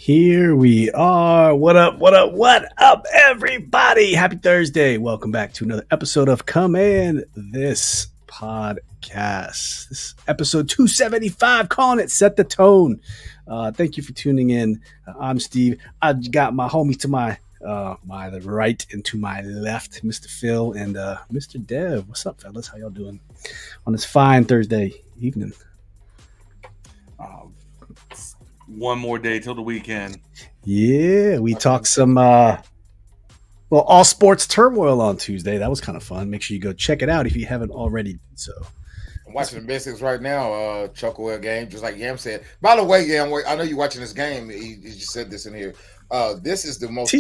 Here we are. What up, everybody? Happy Thursday. Welcome back to another episode of Command This Podcast. This is episode 275, calling it Set the Tone. Thank you for tuning in. I'm Steve. I got my homie to my right and to my left, Mr. Phil and Mr. Dev. What's up, fellas? How y'all doing on this fine Thursday evening? One more day till the weekend. Yeah, we talked some all sports turmoil on Tuesday. That was kind of fun. Make sure you go check it out if you haven't already. So I'm watching the Mystics right now, Chuckaway game, just like Yam said. By the way, Yam, I know you're watching this game. He just said this in here. This is the most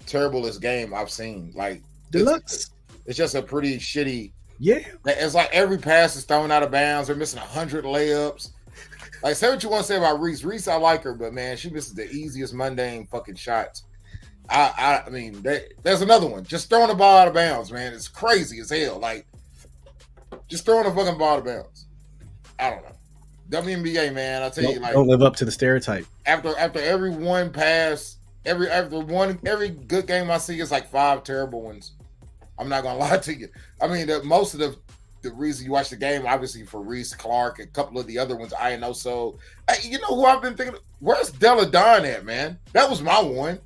terriblest game I've seen. Like deluxe. It's just a pretty shitty. Yeah, it's like every pass is thrown out of bounds. They're missing 100 layups. Like, say what you want to say about Reese. Reese, I like her, but man, she misses the easiest mundane fucking shots. I mean, there's another one. Just throwing the ball out of bounds, man. It's crazy as hell. Like, just throwing the fucking ball out of bounds. I don't know. WNBA, man, I tell you, like, don't live up to the stereotype. After every one pass, every good game I see is like 5 terrible ones. I'm not gonna lie to you. I mean, most of the reason you watch the game, obviously, for Reese, Clark, a couple of the other ones, I know. So, you know who I've been thinking? Where's Della Don at, man? That was my one.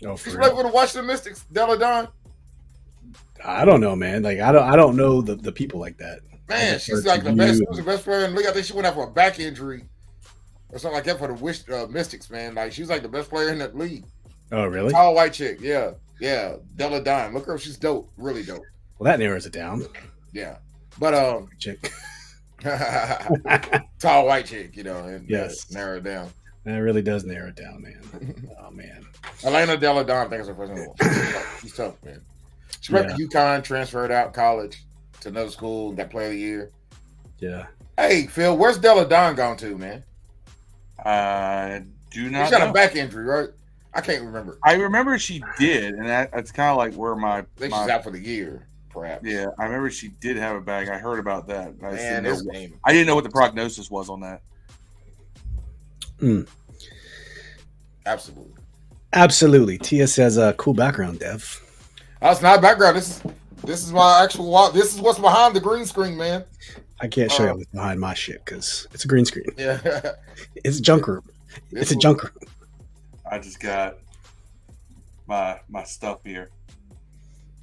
Oh, she's ready to watch the Mystics, Della Don. I don't know, man. Like, I don't know the people like that. Man, she's like the best. She was the best player in the league. I think she went out for a back injury or something like that for the Mystics, man. Like, she's like the best player in that league. Oh, really? Tall white chick, yeah. Della Don. Look her up. She's dope, really dope. Well, that narrows it down. Yeah. But chick. Tall white chick, you know, and yes, narrow it down. That really does narrow it down, man. Oh man, Elena Della Don, I think is her first name. She's tough, man. She went to UConn, transferred out college to another school, got player of the year. Yeah. Hey, Phil, where's Della Don gone to, man? Do not. She's got a back injury, right? I can't remember. I remember she did, and that's kind of like where I think she's out for the year. Perhaps. Yeah, I remember she did have a bag. I heard about that. I didn't know what the prognosis was on that. Absolutely. Tia says, "Cool background, Dev." That's not background. This is my actual wall. This is what's behind the green screen, man. I can't show you what's behind my shit because it's a green screen. Yeah, it's a junk room. It's a junk room. I just got my stuff here.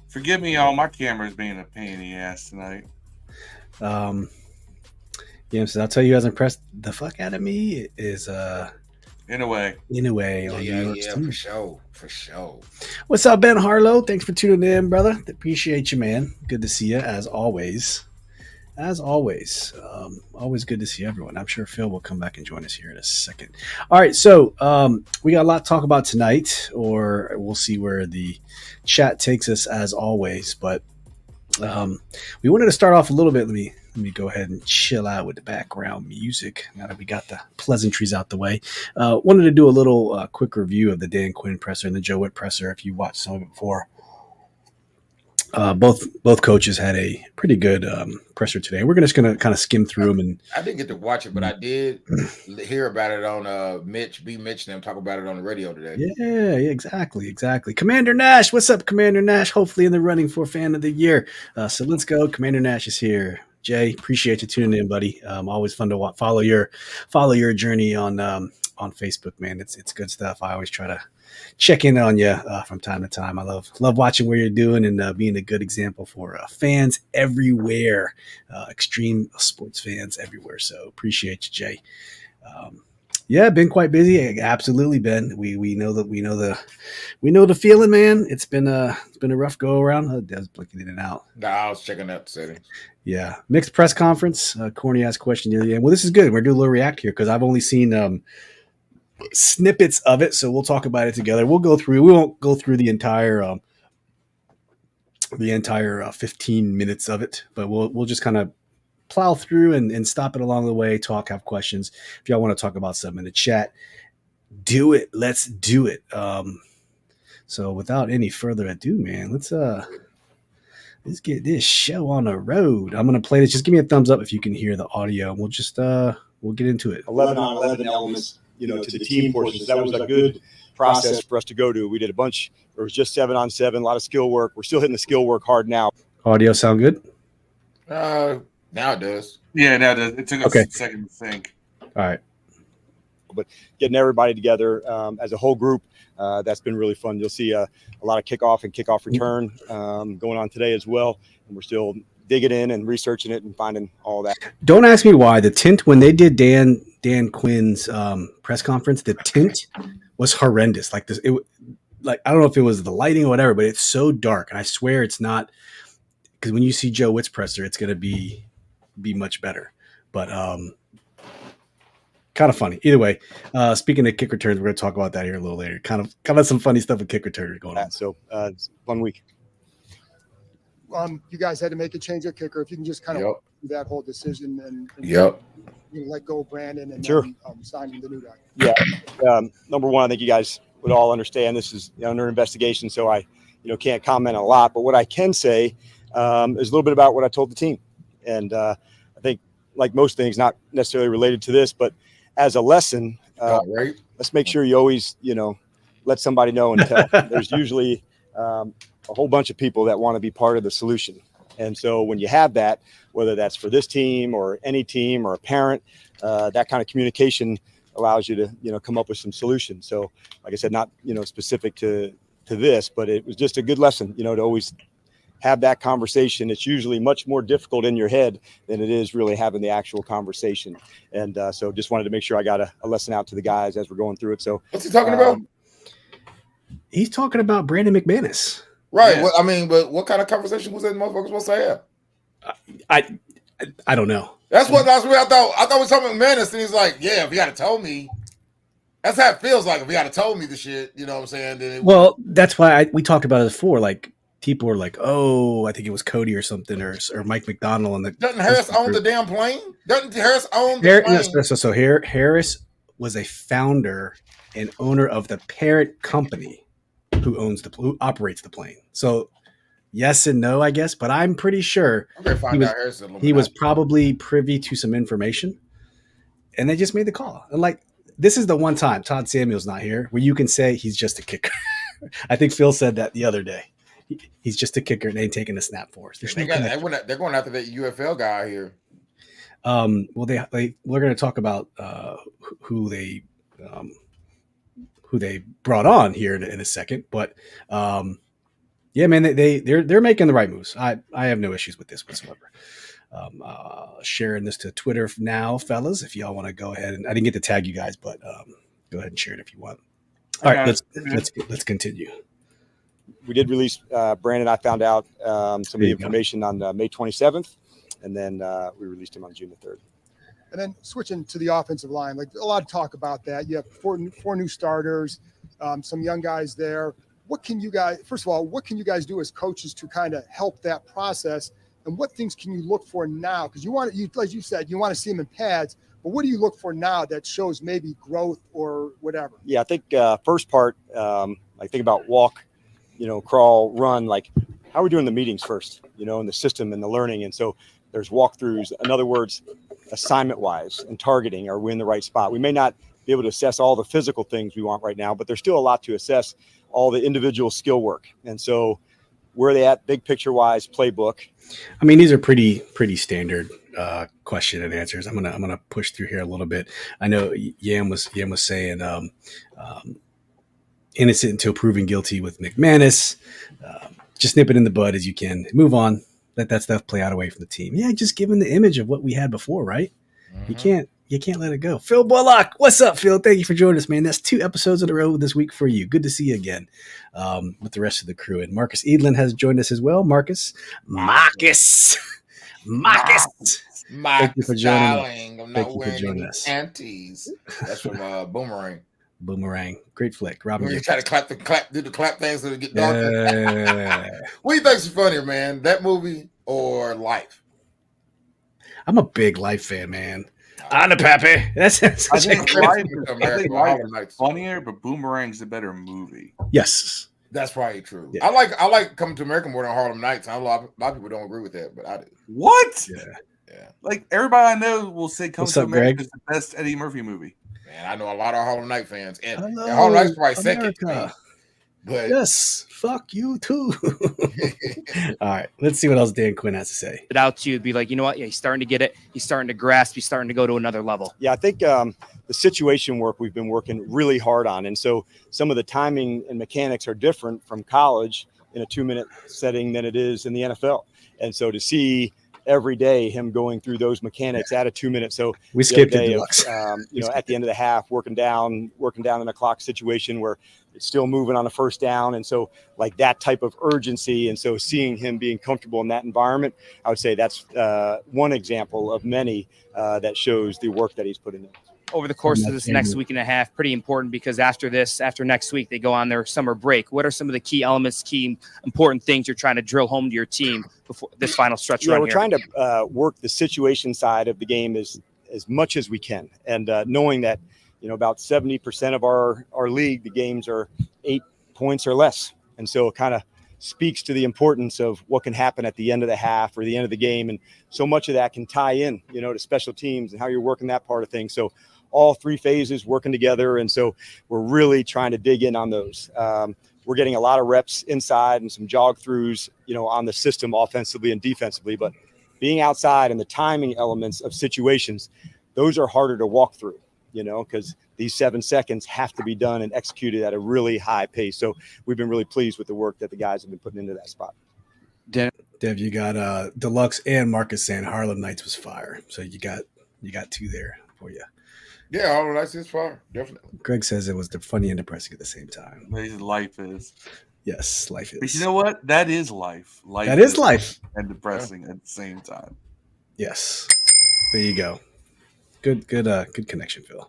Forgive me, y'all. My camera's being a pain in the ass tonight. Yeah, so I'll tell you, who hasn't impressed the fuck out of me is in a way. Yeah, for sure. What's up, Ben Harlow? Thanks for tuning in, brother. Appreciate you, man. Good to see you as always. Always good to see everyone. I'm sure Phil will come back and join us here in a second. All right, so we got a lot to talk about tonight, or we'll see where the chat takes us as always. But we wanted to start off a little bit. Let me go ahead and chill out with the background music now that we got the pleasantries out the way. Wanted to do a little quick review of the Dan Quinn presser and the Joe Whitt presser. If you watched some of it before. Both coaches had a pretty good presser today. We're just going to kind of skim through them. And I didn't get to watch it, but I did hear about it on Mitch and them talk about it on the radio today. Yeah, exactly. Commander Nash, what's up, Commander Nash? Hopefully in the running for Fan of the Year. So let's go. Commander Nash is here. Jay, appreciate you tuning in, buddy. Always fun to follow your journey on Facebook, man. It's good stuff. I always try to check in on you from time to time. I love watching what you're doing and being a good example for fans everywhere, extreme sports fans everywhere. So appreciate you, Jay. Yeah, been quite busy. Absolutely, Ben. We know the feeling, man. It's been a rough go around. Dev's blinking in and out. Nah, I was checking out the settings. Yeah, mixed press conference. Corny asked question the other day. Well, this is good. We're doing a little react here because I've only seen snippets of it, so we'll talk about it together. We won't go through the entire 15 minutes of it, but we'll just kind of plow through and stop it along the way, have questions. If y'all want to talk about something in the chat, do it. Let's do it. So without any further ado, man, let's get this show on the road. I'm going to play this. Just give me a thumbs up if you can hear the audio. We'll just we'll get into it. 11 on 11 elements to the team portion. So that was a good process for us to go to. We did a bunch. It was just 7-on-7, a lot of skill work. We're still hitting the skill work hard now. Audio sound good? Now it does. Yeah, now it took us a second to think. All right. But getting everybody together as a whole group, that's been really fun. You'll see a lot of kickoff and kickoff return going on today as well. And we're still digging in and researching it and finding all that. Don't ask me why. The tint, when they did Dan Quinn's press conference, the tint was horrendous. Like this, I don't know if it was the lighting or whatever, but it's so dark. And I swear it's not, because when you see Joe Whitt's presser, it's going to be much better. But kind of funny. Either way, speaking of kick returns, we're going to talk about that here a little later. Kind of some funny stuff with kick returners going on. So it's a fun week. You guys had to make a change of kicker. If you can just kind of do that whole decision and let go of Brandon and then, signing the new guy. Yeah. Number one, I think you guys would all understand this is under investigation, so I can't comment a lot. But what I can say is a little bit about what I told the team. And I think, like most things, not necessarily related to this, but as a lesson, let's make sure you always, let somebody know and tell. There's usually a whole bunch of people that want to be part of the solution. And so when you have that, whether that's for this team or any team or a parent, that kind of communication allows you to, come up with some solutions. So like I said, not, specific to this, but it was just a good lesson, to always have that conversation. It's usually much more difficult in your head than it is really having the actual conversation. And so just wanted to make sure I got a lesson out to the guys as we're going through it. So what's he talking about? He's talking about Brandon McManus. Right. Yeah. Well, but what kind of conversation was that motherfucker supposed to have? I don't know. That's what I thought. I thought it was something McManus, and he's like, yeah, if you had told me. That's how it feels like if you had told me the shit, you know what I'm saying? Then that's why we talked about it before. Like, people were like, oh, I think it was Cody or something, or Mike McDonald. Doesn't Harris own the damn plane? Doesn't Harris own the plane? So Harris was a founder and owner of the parent company who operates the plane. So yes and no, I guess, but I'm pretty sure he was probably privy to some information, and they just made the call. And like, this is the one time Todd Samuel's not here where you can say he's just a kicker. I think Phil said that the other day. He's just a kicker and ain't taking a snap for us. They're going after that UFL guy here. Well, we're going to talk about who they brought on here in a second, but yeah, man, they're making the right moves. I have no issues with this whatsoever. Sharing this to Twitter now, fellas, if y'all want to go ahead, and I didn't get to tag you guys, but go ahead and share it if you want. All right, let's continue. We did release Brandon. I found out some of the information on May 27th, and then we released him on June the 3rd. And then switching to the offensive line, like a lot of talk about that. You have four new starters, some young guys there. First of all, what can you guys do as coaches to kind of help that process? And what things can you look for now? Because like you said, you want to see them in pads, but what do you look for now that shows maybe growth or whatever? Yeah, I think first part, like think about walk, crawl, run, like how are we doing the meetings first, and the system and the learning. And so there's walkthroughs. In other words, assignment wise and targeting, are we in the right spot? We may not be able to assess all the physical things we want right now, but there's still a lot to assess, all the individual skill work. And so where are they at big picture wise, playbook? I mean, these are pretty standard question and answers. I'm gonna push through here a little bit. I know Yam was saying innocent until proven guilty with McManus. Just nip it in the bud as you can. Move on. Let that stuff play out away from the team. Yeah, just given the image of what we had before, right? Mm-hmm. You can't let it go. Phil Bullock, what's up, Phil? Thank you for joining us, man. That's 2 episodes in a row this week for you. Good to see you again with the rest of the crew. And Marcus Edlin has joined us as well. Marcus. Thank you for joining us. I'm not wearing panties. That's from Boomerang. Boomerang, great flick. Robin, you try to do the clap things so to get done. What do you think's funnier, man? That movie or Life? I'm a big Life fan, man. On the Pappy. That's I think Life is funnier, but Boomerang's a better movie. Yes, that's probably true. Yeah. I like Coming to America more than Harlem Nights. A lot of people don't agree with that, but I do. What? Yeah. Like everybody I know will say Coming to America is the best Eddie Murphy movie. Man, I know a lot of Harlem Night fans, and Hello, Harlem Night's probably America. second. Man. But Yes, fuck you too. All right, let's see what else Dan Quinn has to say. It out to you, be like, you know what? Yeah, he's starting to get it. He's starting to grasp. He's starting to go to another level. Yeah, I think the situation work we've been working really hard on. And so some of the timing and mechanics are different from college in a 2-minute setting than it is in the NFL. And so to see every day him going through those mechanics at a 2-minute. So we skipped it, at the end of the half, working down in a clock situation where it's still moving on a first down. And so like that type of urgency. And so seeing him being comfortable in that environment, I would say that's one example of many that shows the work that he's put in. Over the course of this next week and a half, pretty important because after next week, they go on their summer break. What are some of the key elements, key important things you're trying to drill home to your team before this final stretch run? We're trying to work the situation side of the game as much as we can. And knowing that, about 70% of our league, the games are 8 points or less. And so it kind of speaks to the importance of what can happen at the end of the half or the end of the game. And so much of that can tie in, to special teams and how you're working that part of things. So all 3 phases working together. And so we're really trying to dig in on those. We're getting a lot of reps inside and some jog throughs, on the system offensively and defensively, but being outside and the timing elements of situations, those are harder to walk through, because these 7 seconds have to be done and executed at a really high pace. So we've been really pleased with the work that the guys have been putting into that spot. Dev, you got Deluxe and Marcus saying Harlem Nights was fire. So you got 2 there for you. Yeah, Harlem Nights is fire, definitely. Greg says it was funny and depressing at the same time. Life is. Yes, life is. But you know what? That is life. That is life. And depressing at the same time. Yes. There you go. Good connection, Phil.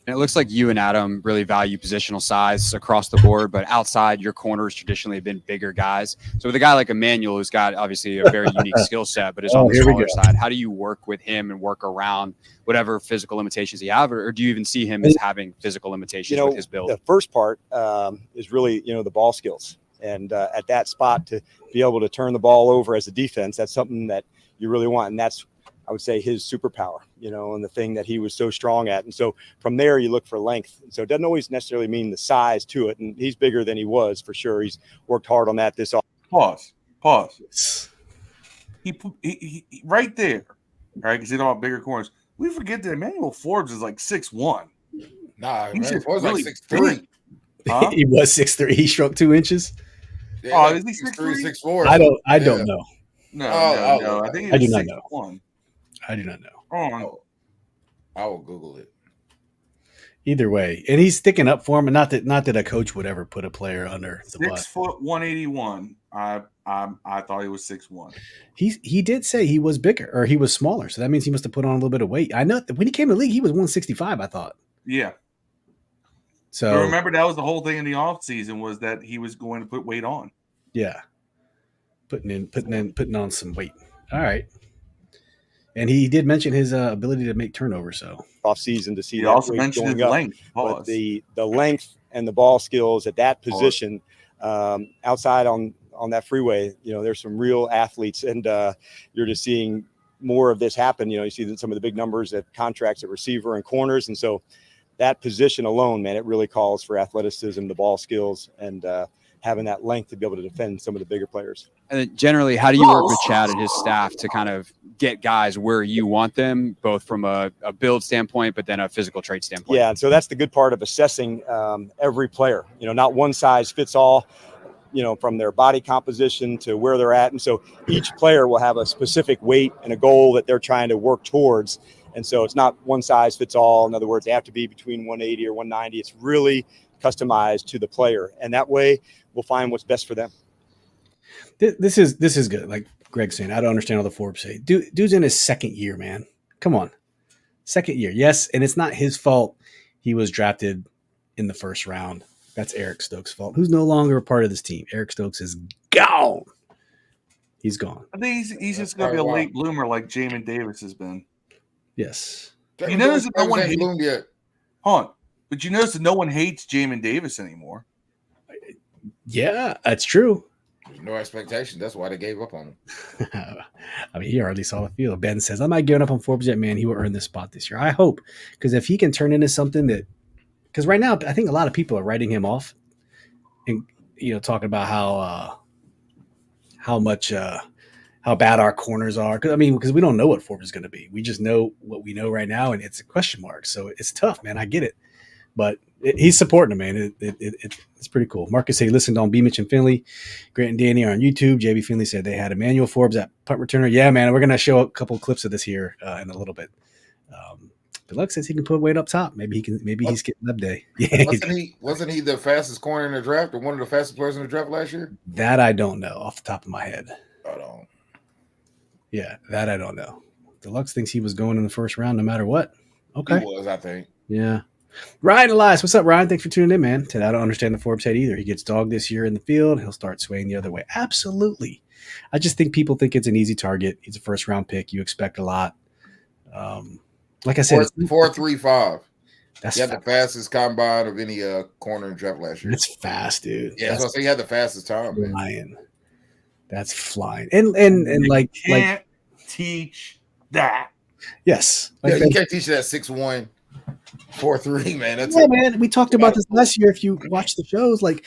And it looks like you and Adam really value positional size across the board, but outside your corners traditionally have been bigger guys. So with a guy like Emmanuel, who's got obviously a very unique skill set, but is on the smaller side, how do you work with him and work around whatever physical limitations he have, or do you even see him as having physical limitations with his build? The first part is really, the ball skills. And at that spot to be able to turn the ball over as a defense, that's something that you really want. And that's, I would say, his superpower, and the thing that he was so strong at. And so from there, you look for length. And so it doesn't always necessarily mean the size to it. And he's bigger than he was for sure. He's worked hard on that this off. Pause. He right there, right? Because he's about bigger corners. We forget that Emmanuel Forbes is like 6'1". Nah, He's man, just really really 6'3". Huh? He was 6'3". He shrunk 2 inches. Yeah, Is he 6'3", 6'4"? I don't know. No. I think I he's do not 6'1". know. I do not know. I will Google it. Either way, and he's sticking up for him. And not that a coach would ever put a player under the bus. 6 foot 181. I thought he was 6'1". He did say he was bigger or he was smaller, so that means he must have put on a little bit of weight. I know that when he came to the league, he was 165. I thought. Yeah. So but remember, that was the whole thing in the off season was that he was going to put weight on. Yeah, putting on some weight. All right. And he did mention his ability to make turnovers. So off season to see. He that also weight mentioned his going up. length. But the length and the ball skills at that position, outside on that freeway, there's some real athletes, and you're just seeing more of this happen. You see some of the big numbers at contracts at receiver and corners, and so that position alone, man, it really calls for athleticism, the ball skills, and having that length to be able to defend some of the bigger players. And then generally, how do you work with Chad and his staff to kind of get guys where you want them, both from a build standpoint, but then a physical trait standpoint? Yeah, and so that's the good part of assessing every player. Not one size fits all, from their body composition to where they're at. And so each player will have a specific weight and a goal that they're trying to work towards. And so it's not one size fits all. In other words, they have to be between 180 or 190. It's really customized to the player. And that way we'll find what's best for them. This is good. Like Greg's saying, I don't understand all the Forbes say. Dude's in his second year, man. Come on. Second year. Yes, and it's not his fault he was drafted in the first round. That's Eric Stokes' fault, who's no longer a part of this team. Eric Stokes is gone. He's gone. I think he's just going to be a late bloomer like Jamin Davis has been. Yes. You notice that no one hates bloomed yet. Hold on. But you notice that no one hates Jamin Davis anymore. Yeah, that's true. No expectation. That's why they gave up on him. I mean, he hardly saw the field. Ben says, I'm not giving up on Forbes yet, man. He will earn this spot this year. I hope, because if he can turn into something that, because right now, I think a lot of people are writing him off and, talking about how bad our corners are. Because we don't know what Forbes is going to be. We just know what we know right now, and it's a question mark. So it's tough, man. I get it. But he's supporting him, man. It's pretty cool. Marcus said he listened on B. Mitch and Finley. Grant and Danny are on YouTube. JB Finley said they had Emmanuel Forbes at punt returner. Yeah, man. We're going to show a couple clips of this here in a little bit. Deluxe says he can put weight up top. Maybe he's getting up day. Yeah, wasn't he the fastest corner in the draft or one of the fastest players in the draft last year? That I don't know off the top of my head. I don't. Yeah, that I don't know. Deluxe thinks he was going in the first round no matter what. Okay. He was, I think. Yeah. Ryan Elias, what's up, Ryan? Thanks for tuning in, man. Today, I don't understand the Forbes head either. He gets dogged this year in the field. He'll start swaying the other way. Absolutely. I just think people think it's an easy target. He's a first-round pick. You expect a lot. Like I said, 4.35. That's he had the fastest combine of any corner in draft last year. It's fast, dude. Yeah, so he had the fastest time, man. Flying. That's flying. And like can't teach that. Yes. Like you can't teach that 6'1", 4'3", man. That's man. We talked about this last year. If you watch the shows, like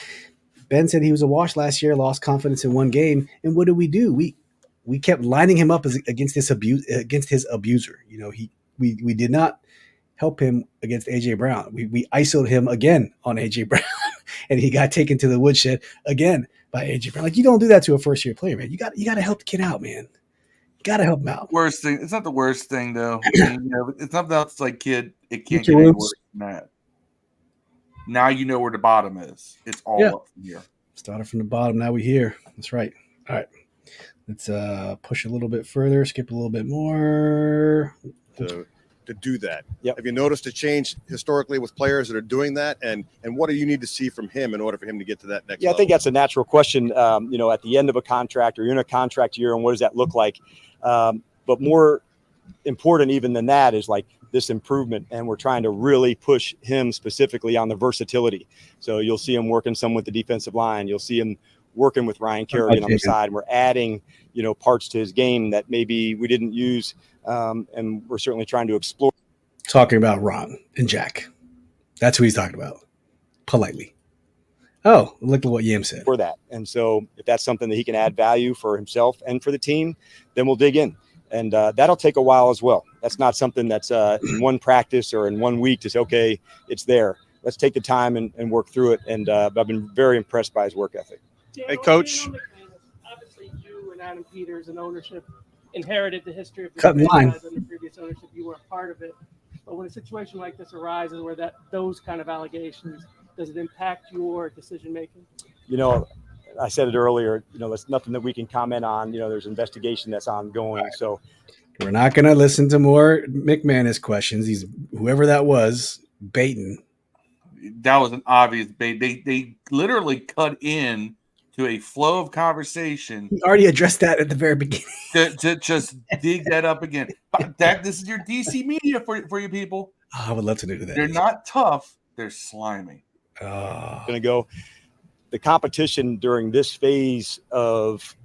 Ben said, he was a wash last year, lost confidence in one game. And what did we do? We kept lining him up against his abuser. We did not help him against AJ Brown. We ISO'd him again on AJ Brown, and he got taken to the woodshed again by AJ Brown. Like, you don't do that to a first year player, man. You got to help the kid out, man. You got to help him out. Worst thing. It's not the worst thing though. It's not that it's like, kid, it can't get any worse than that. Now you know where the bottom is. It's all up from here. Started from the bottom. Now we're here. That's right. All right. Let's push a little bit further. Skip a little bit more. To do that. Yep. Have you noticed a change historically with players that are doing that? And what do you need to see from him in order for him to get to that next level? I think that's a natural question, at the end of a contract or you're in a contract year, and what does that look like? But more important even than that is like this improvement, and we're trying to really push him specifically on the versatility. So you'll see him working some with the defensive line. You'll see him working with Ryan Kerrigan on the side. We're adding, parts to his game that maybe we didn't use, and we're certainly trying to explore. Talking about Ron and Jack. That's who he's talking about. Politely. Oh, look at what Yam said. For that. And so if that's something that he can add value for himself and for the team, then we'll dig in. And that'll take a while as well. That's not something that's in one practice or in 1 week to say, okay, it's there. Let's take the time and work through it. And I've been very impressed by his work ethic. Hey, Coach. Obviously, you and Adam Peters and ownership inherited the history of the franchise under previous ownership. You were a part of it. But when a situation like this arises where those kind of allegations, does it impact your decision making? I said it earlier, that's nothing that we can comment on. There's investigation that's ongoing. Right. So we're not going to listen to more McManus questions. He's whoever that was baiting. That was an obvious bait. They literally cut in to a flow of conversation. He already addressed that at the very beginning. to just dig that up again. This is your DC media for you people. Oh, I would love to do that. They're not tough. They're slimy. Going to go. The competition during this phase of,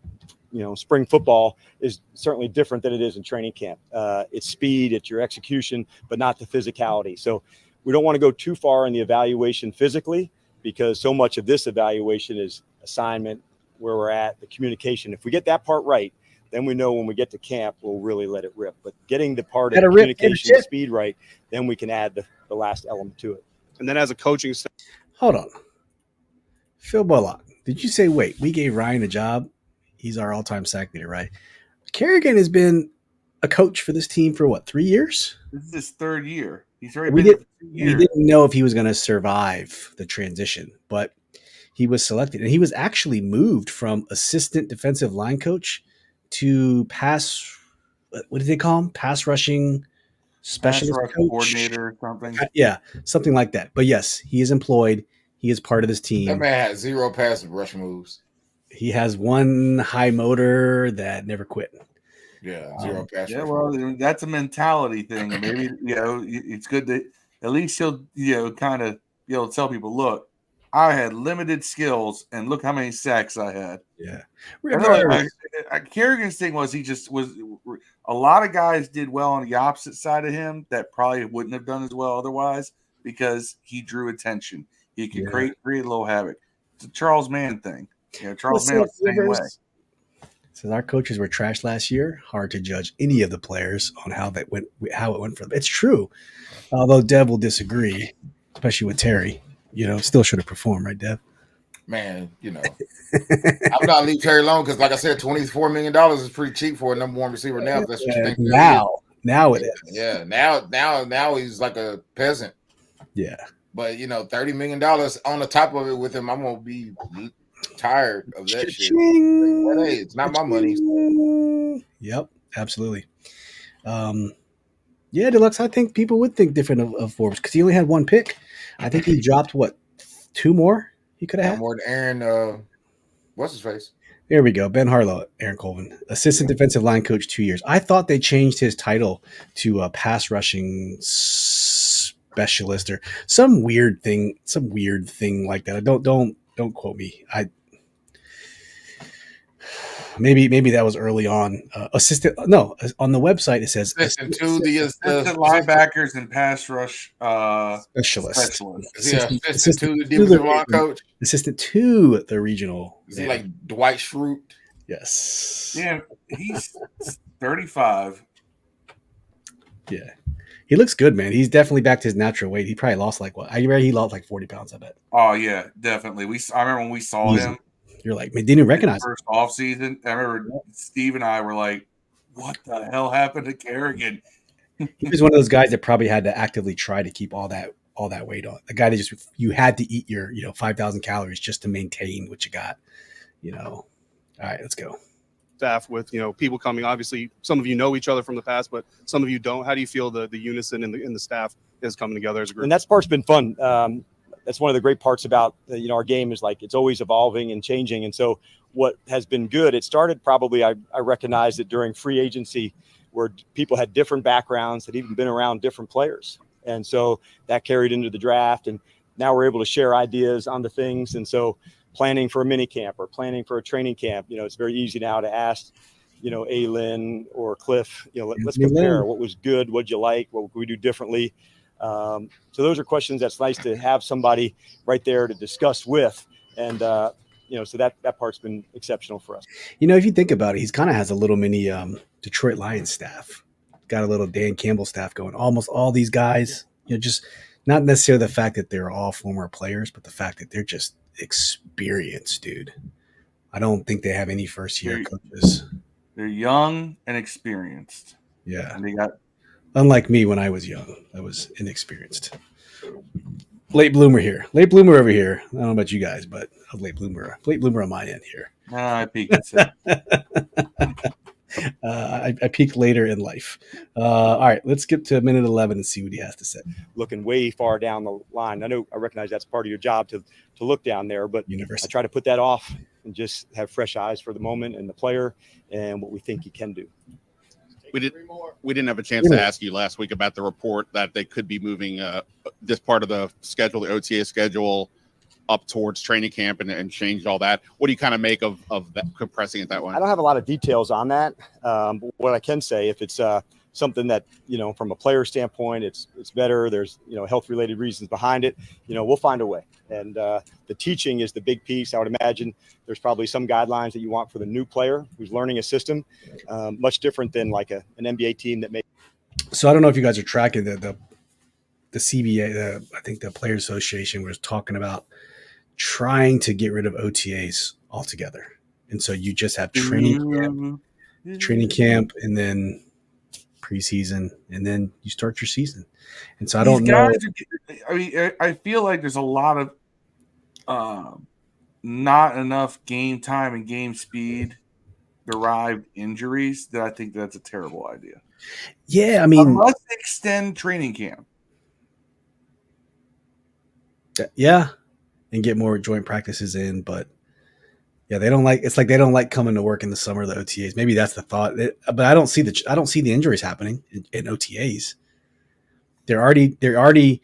spring football is certainly different than it is in training camp. It's speed, it's your execution, but not the physicality. So we don't want to go too far in the evaluation physically, because so much of this evaluation is assignment, where we're at, the communication. If we get that part right, then we know when we get to camp, we'll really let it rip. But getting the part of communication and speed right, then we can add the last element to it. And then as a coaching staff. Hold on. Phil Bullock, did you say, wait, we gave Ryan a job? He's our all-time sack leader, right? Kerrigan has been a coach for this team for 3 years? This is his third year. He's already we been for 2 years. We didn't know if he was going to survive the transition, but he was selected. And he was actually moved from assistant defensive line coach to what did they call him? Pass rushing specialist coach? Coordinator or something. Yeah, something like that. But yes, he is employed. He is part of this team. That man has 0 pass rush moves. He has one high motor that never quit. Yeah, 0 pass. Yeah, well, that's a mentality thing. Maybe it's good that at least he'll kind of tell people, look, I had limited skills, and look how many sacks I had. Yeah. Kerrigan's thing was a lot of guys did well on the opposite side of him that probably wouldn't have done as well otherwise because he drew attention. He could create a little havoc. It's a Charles Mann thing. Charles Mann was the same way. Since our coaches were trash last year, hard to judge any of the players on how it went for them. It's true. Although Dev will disagree, especially with Terry. Still should have performed, right, Dev? Man, I'm not leave Terry alone because, like I said, $24 million is pretty cheap for a number one receiver now. If that's what you think. Now it is. Yeah, now he's like a peasant. Yeah, but $30 million on the top of it with him, I'm gonna be tired of that shit. Like, hey, it's not my money. Yep, absolutely. Yeah, Deluxe. I think people would think different of Forbes because he only had one pick. I think he dropped two more. He could have had more than Aaron. What's his face? There we go. Ben Harlow, Aaron Colvin, assistant defensive line coach, 2 years. I thought they changed his title to a pass rushing specialist or some weird thing like that. Don't quote me. Maybe that was early on. Assistant. No, on the website it says assistant to the assistant linebackers and pass rush specialist. Assistant to the defensive line coach. Assistant to the regional. Is he like Dwight Schrute? Yes. Yeah, he's 35. Yeah. He looks good, man. He's definitely back to his natural weight. He probably lost he lost like 40 pounds, I bet. Oh yeah, definitely. I remember when we saw him. You're like, man, didn't recognize him. First off season. I remember Steve and I were like, what the hell happened to Kerrigan? He was one of those guys that probably had to actively try to keep all that weight on. The guy that you had to eat your 5,000 calories just to maintain what you got. All right, let's go. Staff with people coming. Obviously, some of you know each other from the past, but some of you don't. How do you feel the unison in the staff is coming together as a group? And that part's been fun. That's one of the great parts about our game is like it's always evolving and changing. And so what has been good, it started probably I recognized it during free agency where people had different backgrounds, had even been around different players. And so that carried into the draft. And now we're able to share ideas on the things. And so planning for a mini camp or planning for a training camp, it's very easy now to ask, Aylin or Cliff, let's compare what was good, what'd you like, what could we do differently? So those are questions that's nice to have somebody right there to discuss with. And, so that part's been exceptional for us. If you think about it, he's kind of has a little mini Detroit Lions staff. Got a little Dan Campbell staff going. Almost all these guys, just not necessarily the fact that they're all former players, but the fact that they're just experienced, dude. I don't think they have any first-year coaches. They're young and experienced. Yeah. And they got unlike me when I was young. I was inexperienced. Late bloomer here. Late bloomer over here. I don't know about you guys, but a late bloomer on my end here. I peaked. I peaked later in life. All right, let's get to minute 11 and see what he has to say. Looking way far down the line. I recognize that's part of your job to look down there, but I try to put that off and just have fresh eyes for the moment and the player and what we think he can do. We didn't have a chance to ask you last week about the report that they could be moving this part of the schedule, the OTA schedule, up towards training camp and changed all that. What do you kind of make of that, compressing it that way? I don't have a lot of details on that. But what I can say, if it's something that, from a player standpoint, it's better, there's, health related reasons behind it, we'll find a way. And the teaching is the big piece. I would imagine there's probably some guidelines that you want for the new player who's learning a system, much different than like an NBA team that may. So I don't know if you guys are tracking the CBA, I think the Players Association was talking about trying to get rid of OTAs altogether. And so you just have training camp and then preseason, and then you start your season. And so I don't know. I feel like there's a lot of not enough game time and game speed derived injuries that I think that's a terrible idea. Yeah, I mean, let's extend training camp. Yeah, and get more joint practices in, but yeah, they don't like coming to work in the summer of the OTAs. Maybe that's the thought. But I don't see the injuries happening in OTAs. They're already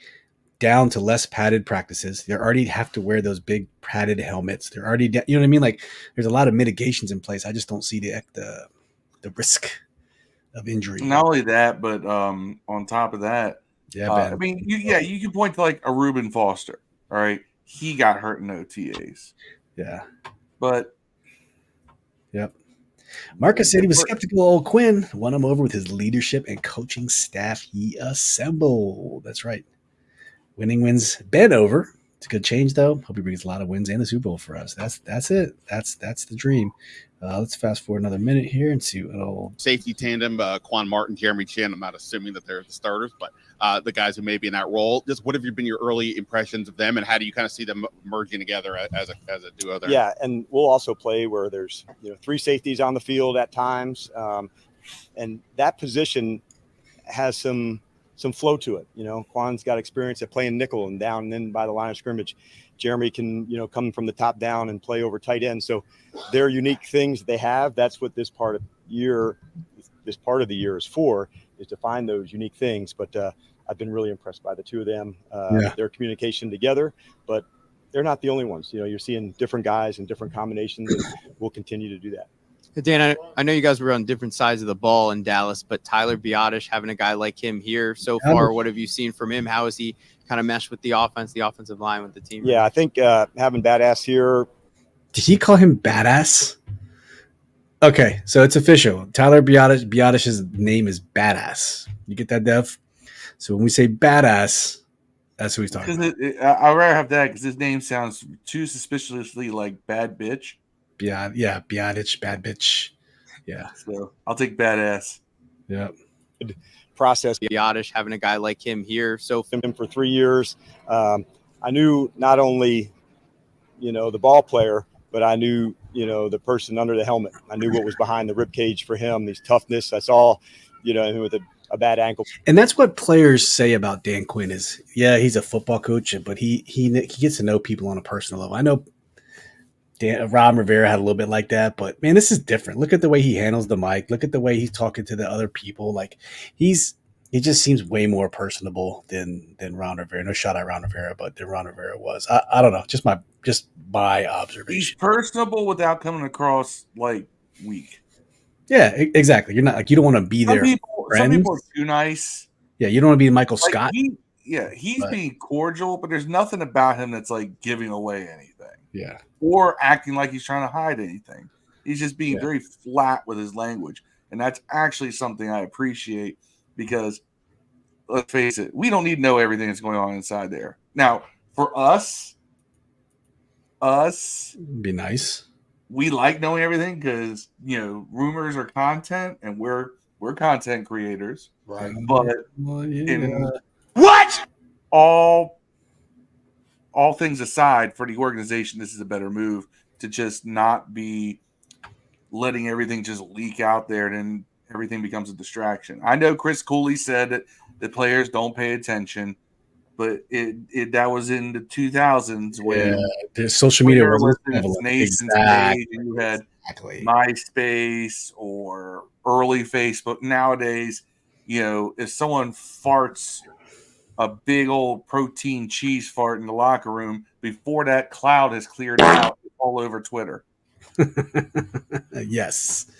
down to less padded practices. They already have to wear those big padded helmets. They're already, you know what I mean? Like there's a lot of mitigations in place. I just don't see the risk of injury. Not only that, but on top of that, I mean, you can point to like a Reuben Foster. All right, he got hurt in OTAs. Yeah, but yep. Marcus said he was skeptical of old Quinn. Won him over with his leadership and coaching staff he assembled. That's right. Winning wins Ben over. It's a good change, though. Hope he brings a lot of wins and the Super Bowl for us. That's it. That's the dream. Let's fast forward another minute here and see what old safety tandem, Quan Martin, Jeremy Chin. I'm not assuming that they're the starters, but the guys who may be in that role. Just what have been your early impressions of them, and how do you kind of see them merging together as a duo there? Yeah, and we'll also play where there's 3 safeties on the field at times, and that position has some flow to it. Quan's got experience at playing nickel and down and in by the line of scrimmage. Jeremy can, come from the top down and play over tight end. So they're unique things that they have. That's what this part of the year is for, is to find those unique things. But I've been really impressed by the two of them, their communication together, but they're not the only ones. You're seeing different guys and different combinations, and we'll continue to do that. Dan, I know you guys were on different sides of the ball in Dallas, but Tyler Biotish, having a guy like him here so far, what have you seen from him? How has he kind of meshed with the offense, the offensive line with the team? Yeah, I think having Badass here. Did he call him Badass? Okay, so it's official. Tyler Biotish's name is Badass. You get that, Dev? So when we say Badass, that's who he's talking about. I'd rather have that because his name sounds too suspiciously like bad bitch. Yeah, Biotich, bad bitch. Yeah. So I'll take Badass. Yeah. Process. Biotish, having a guy like him here. So him for 3 years. I knew not only, the ball player, but I knew, the person under the helmet. I knew what was behind the rib cage for him, his toughness. I saw, with a bad ankle. And that's what players say about Dan Quinn is, he's a football coach, but he gets to know people on a personal level. I know Ron Rivera had a little bit like that, but man, this is different. Look at the way he handles the mic. Look at the way he's talking to the other people. Like he just seems way more personable than Ron Rivera. No shot at Ron Rivera, but than Ron Rivera was. I don't know. Just my observation. He's personable without coming across like weak. Yeah, exactly. You're not like, you don't want to be there. Some people are too nice. Yeah, you don't want to be Michael Scott. He's being cordial, but there's nothing about him that's like giving away anything. Yeah. Or acting like he's trying to hide anything. He's just being very flat with his language. And that's actually something I appreciate because, let's face it, we don't need to know everything that's going on inside there. Now, for us, be nice. We like knowing everything because, rumors are content and we're content creators. Right. But what? All things aside, for the organization, this is a better move to just not be letting everything just leak out there and then everything becomes a distraction. I know Chris Cooley said that the players don't pay attention, but that was in the 2000s when the social media was nascent stage and you had MySpace or early Facebook. Nowadays, if someone farts a big old protein cheese fart in the locker room, before that cloud has cleared out, all over Twitter. Yes.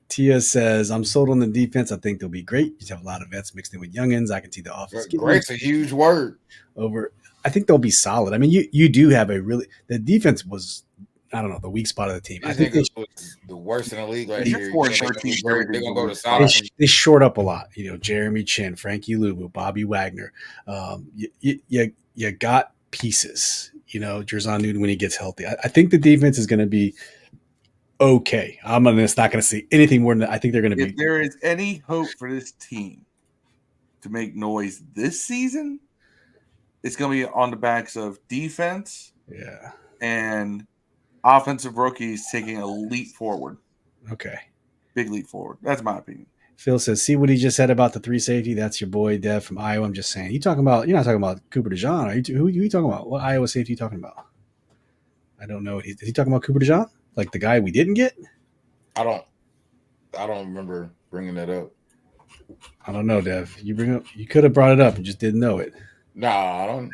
Tia says, I'm sold on the defense. I think they'll be great. You have a lot of vets mixed in with youngins. I can see the offense. Great's a huge word. I think they'll be solid. I mean, you do have the defense was, I don't know, the weak spot of the team. I think it was the worst in the league right here. They're going to go to solid. They short up a lot. Jeremy Chin, Frankie Luvu, Bobby Wagner. You got pieces. Jerzon Newton when he gets healthy. I think the defense is going to be okay. I'm not going to see anything more than that. I think they're going to be. If there is any hope for this team to make noise this season, it's going to be on the backs of defense. Yeah. And offensive rookies taking a leap forward. Okay. Big leap forward. That's my opinion. Phil says, see what he just said about the 3 safety? That's your boy, Dev from Iowa. I'm just saying. You're not talking about Cooper DeJean. Who are you talking about? What Iowa safety are you talking about? I don't know. Is he talking about Cooper DeJean? Like the guy we didn't get? I don't remember bringing that up. I don't know, Dev. You could have brought it up and just didn't know it. No, I don't.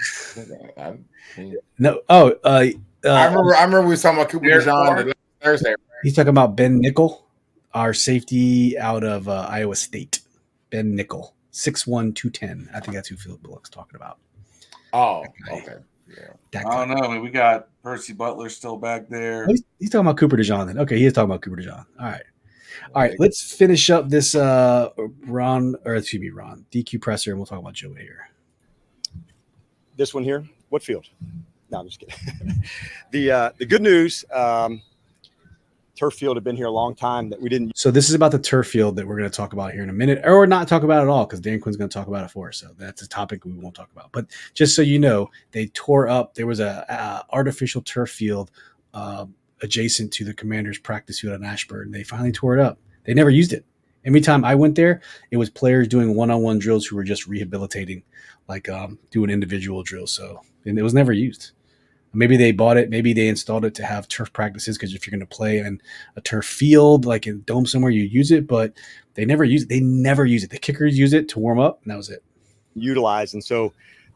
No. Oh, I remember we were talking about Cooper DeJean Thursday. He's talking about Ben Nickel, our safety out of Iowa State. Ben Nickel, 6'1", 210. I think that's who Philip Bullock's talking about. Oh, okay. Yeah. I don't know. I mean, we got Percy Butler still back there. Oh, he's talking about Cooper DeJean then. Okay, he is talking about Cooper DeJean. All right. Let's finish up this Ron DQ presser, and we'll talk about Joe here. This one here, Whitfield. No, I'm just kidding. The good news, turf field had been here a long time that we didn't. So this is about the turf field that we're going to talk about here in a minute, or not talk about at all, because Dan Quinn's going to talk about it for us. So that's a topic we won't talk about. But just so you know, they tore up. There was a artificial turf field adjacent to the Commanders' practice field in Ashburn. They finally tore it up. They never used it. Every time I went there, it was players doing one-on-one drills who were just rehabilitating, like doing individual drills. So, and it was never used. Maybe they bought it. Maybe they installed it to have turf practices, because if you're going to play in a turf field, like in a dome somewhere, you use it. But they never use it. They never use it. The kickers use it to warm up, and that was it. Utilized. And so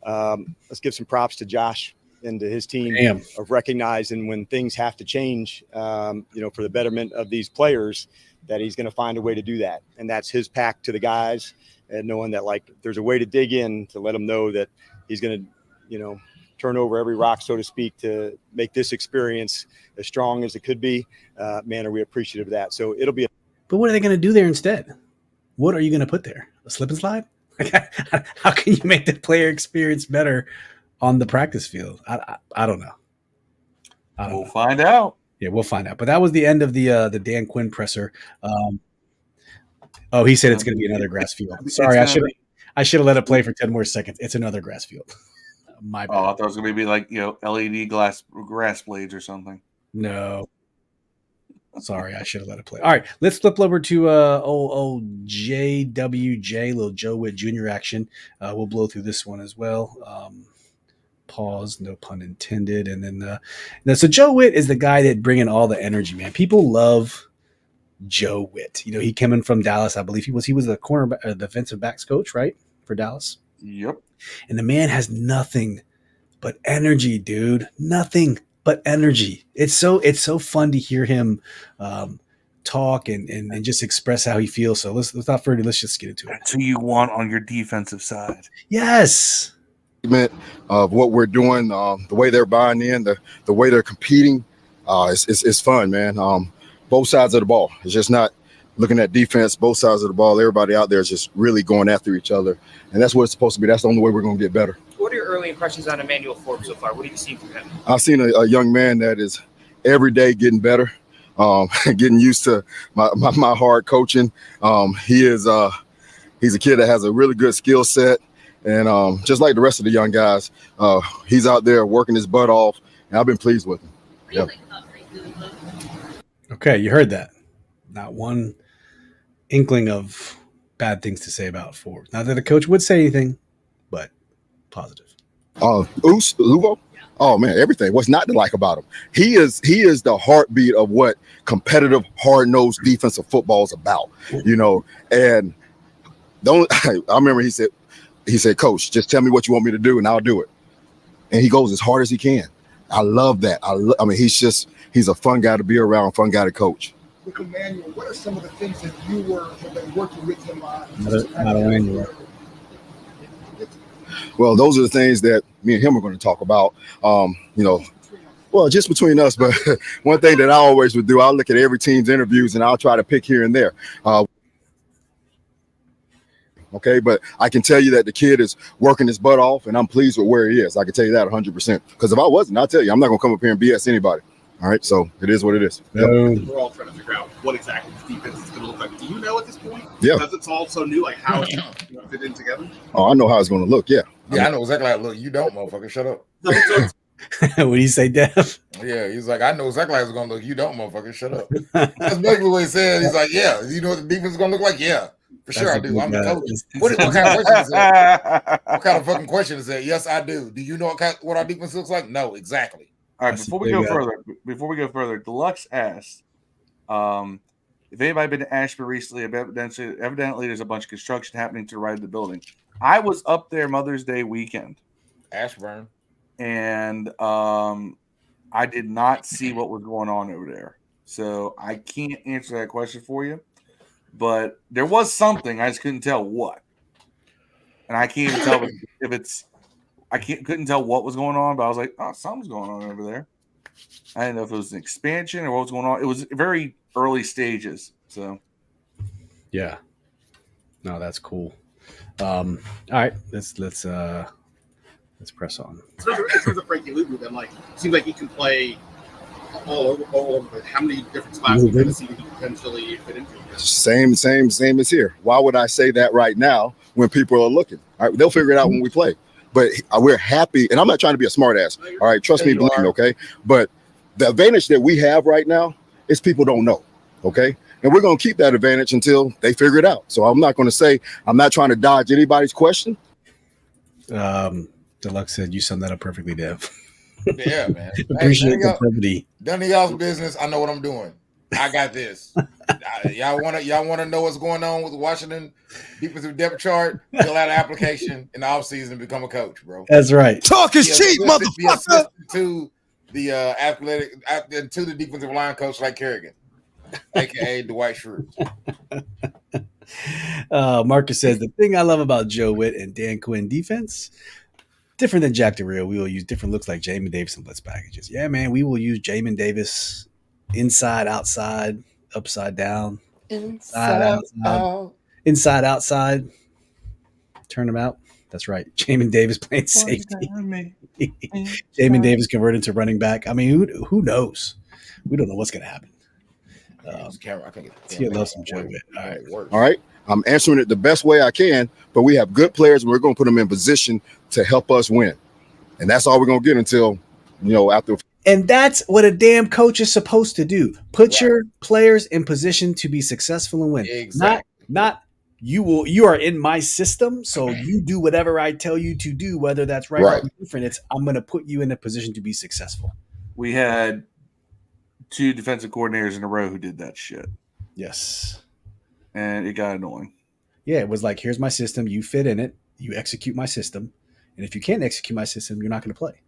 let's give some props to Josh and to his team of recognizing when things have to change, for the betterment of these players, that he's going to find a way to do that. And that's his pack to the guys, and knowing that, like, there's a way to dig in to let them know that he's going to, turn over every rock, so to speak, to make this experience as strong as it could be. Man, are we appreciative of that. So it'll be. But what are they going to do there instead? What are you going to put there? A slip and slide? How can you make the player experience better on the practice field? I don't know. We'll find out. Yeah, we'll find out. But that was the end of the Dan Quinn presser. He said it's going to be another grass field. Sorry, I should have let it play for 10 more seconds. It's another grass field. My bad. Oh, I thought it was going to be like, LED grass blades or something. No. Sorry, I should have let it play. All right, let's flip over to JWJ, little Joe Whitt Jr. action. We'll blow through this one as well. Pause, no pun intended. And then, so Joe Whitt is the guy that bringing all the energy, man. People love Joe Whitt. He came in from Dallas, I believe. He was the corner defensive backs coach, right, for Dallas. Yep. And the man has nothing but energy, dude. Nothing but energy. It's so fun to hear him talk and just express how he feels. So without further ado, let's just get into it. That's who you want on your defensive side. Yes. Of what we're doing, the way they're buying in, the way they're competing, it's fun, man. Both sides of the ball. It's just not looking at defense, both sides of the ball. Everybody out there is just really going after each other. And that's what it's supposed to be. That's the only way we're going to get better. What are your early impressions on Emmanuel Forbes so far? What have you seen from him? I've seen a young man that is every day getting better, getting used to my hard coaching. He's a kid that has a really good skill set. And just like the rest of the young guys, he's out there working his butt off. And I've been pleased with him. Yeah. Okay, you heard that. Not one inkling of bad things to say about Forbes. Not that a coach would say anything, but positive. Luvo? Oh man, everything. What's not to like about him? He is the heartbeat of what competitive, hard-nosed defensive football is about. And I remember he said, Coach, just tell me what you want me to do and I'll do it. And he goes as hard as he can. I love that. I mean, he's a fun guy to be around, fun guy to coach. With Emmanuel, what are some of the things that you have been working with him on? Not Emmanuel. Well, those are the things that me and him are going to talk about. Well, just between us. But one thing that I always would do, I'll look at every team's interviews and I'll try to pick here and there. Okay, but I can tell you that the kid is working his butt off, and I'm pleased with where he is. I can tell you that 100%. Because if I wasn't, I'll tell you, I'm not going to come up here and BS anybody. All right, so it is what it is. We're all trying to figure out what exactly this defense is going to look like. Do you know at this point? Yeah. Because it's all so new, like how it's going to fit in together? Oh, I know how it's going to look, yeah. Yeah, I know exactly how it looks. You don't, motherfucker. Shut up. What do you say, Dev? Yeah, he's like, I know exactly how it's going to look. You don't, motherfucker. Shut up. That's basically what he said. He's like, yeah, you know what the defense is going to look like? Yeah. For sure, I do. I'm the coach. What kind of question is that? What kind of fucking question is that? Yes, I do. Do you know what our defense looks like? No, exactly. All right. Before we go further, Deluxe asked if anybody been to Ashburn recently. Evidently, there's a bunch of construction happening to the right of the building. I was up there Mother's Day weekend. Ashburn. And I did not see what was going on over there. So I can't answer that question for you. But there was something. I just couldn't tell what. And I can't even tell if it's – couldn't tell what was going on. But I was like, oh, something's going on over there. I didn't know if it was an expansion or what was going on. It was very early stages. So, yeah. No, that's cool. All right, let's press on. In terms of Frankie Luvu, then it seems like he can play all over. But how many different spots do you see he potentially fit into? Same as here. Why would I say that right now when people are looking? All right, they'll figure it out when we play. But we're happy, and I'm not trying to be a smart ass. All right, trust me, Blaine, okay? But the advantage that we have right now is people don't know, okay? And we're going to keep that advantage until they figure it out. So I'm not going to say, I'm not trying to dodge anybody's question. Deluxe said, you summed that up perfectly, Dev. Yeah, man. Appreciate the brevity. None of y'all's business. I know what I'm doing. I got this. Y'all want to know what's going on with Washington defensive depth chart? Fill out an application in the offseason and become a coach, bro. That's right. Talk is cheap, motherfucker. To the to the defensive line coach like Kerrigan, aka Dwight Schrute. Marcus says the thing I love about Joe Whitt and Dan Quinn defense, different than Jack Del Rio, we will use different looks like Jamin Davis and blitz packages. Yeah, man, we will use Jamin Davis inside, outside, upside down, inside, outside. Turn them out. That's right. Jamin Davis playing safety. Jamin Davis converted to running back. I mean, who knows? We don't know what's going to happen. He loves some Joe Whitt. All right. I'm answering it the best way I can, but we have good players, and we're going to put them in position to help us win. And that's all we're going to get until, after. And that's what a damn coach is supposed to do. Put your players in position to be successful and win. Exactly. Not you are in my system, so you do whatever I tell you to do, whether that's right or different. It's I'm going to put you in a position to be successful. We had 2 defensive coordinators in a row who did that shit. Yes. And it got annoying. Yeah, it was like, here's my system. You fit in it. You execute my system. And if you can't execute my system, you're not going to play.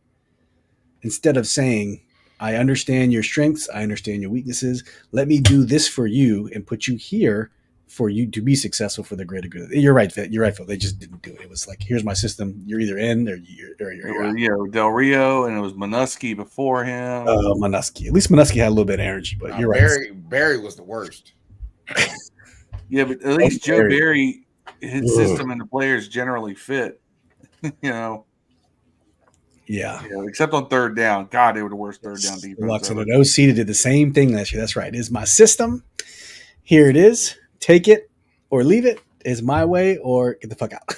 Instead of saying, I understand your strengths. I understand your weaknesses. Let me do this for you and put you here for you to be successful for the greater good. You're right, Phil. You're right, Phil. They just didn't do it. It was like, here's my system. You're either in or you're out. Yeah, Del Rio, and it was Minuski before him. Minuski. At least Minuski had a little bit of energy, but you're right. Barry was the worst. Yeah, but at least Joe Barry, his system and the players generally fit. Yeah. Except on third down. God, they were the worst third down defense. Lux and an OC did the same thing last year. That's right. It is my system. Here it is. Take it or leave it. It's my way or get the fuck out.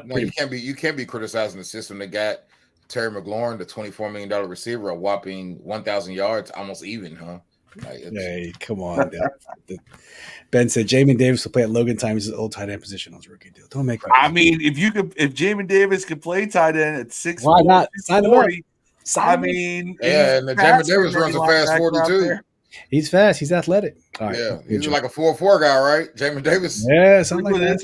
No, you can't be criticizing the system that got Terry McLaurin, the $24 million receiver, a whopping 1,000 yards, almost even, huh? Hey, come on. Ben said Jamin Davis will play at Logan Times' old tight end position on his rookie deal. Don't make me. I mean, if Jamin Davis could play tight end at 6'4", why not? Sign him up. And the Jamin Davis runs a fast 42. He's fast. He's athletic. All right. Yeah, he's like a 4.4 guy, right? Jamin Davis. Yeah, something like that.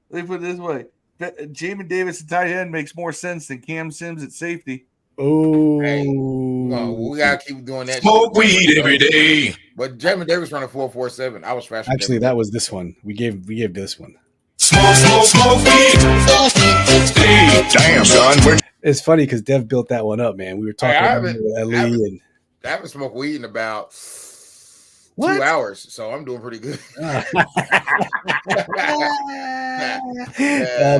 Let me put it this way. Jamin Davis at tight end makes more sense than Cam Sims at safety. Oh, hey, we gotta keep doing that. Smoke weed every day. But Jamin Davis running 4.47. I was faster. Actually, that was this one. We gave this one. Smoke weed. Hey, damn, son. It's funny because Dev built that one up, man. We were talking about I haven't smoked weed in about 2 hours, so I'm doing pretty good.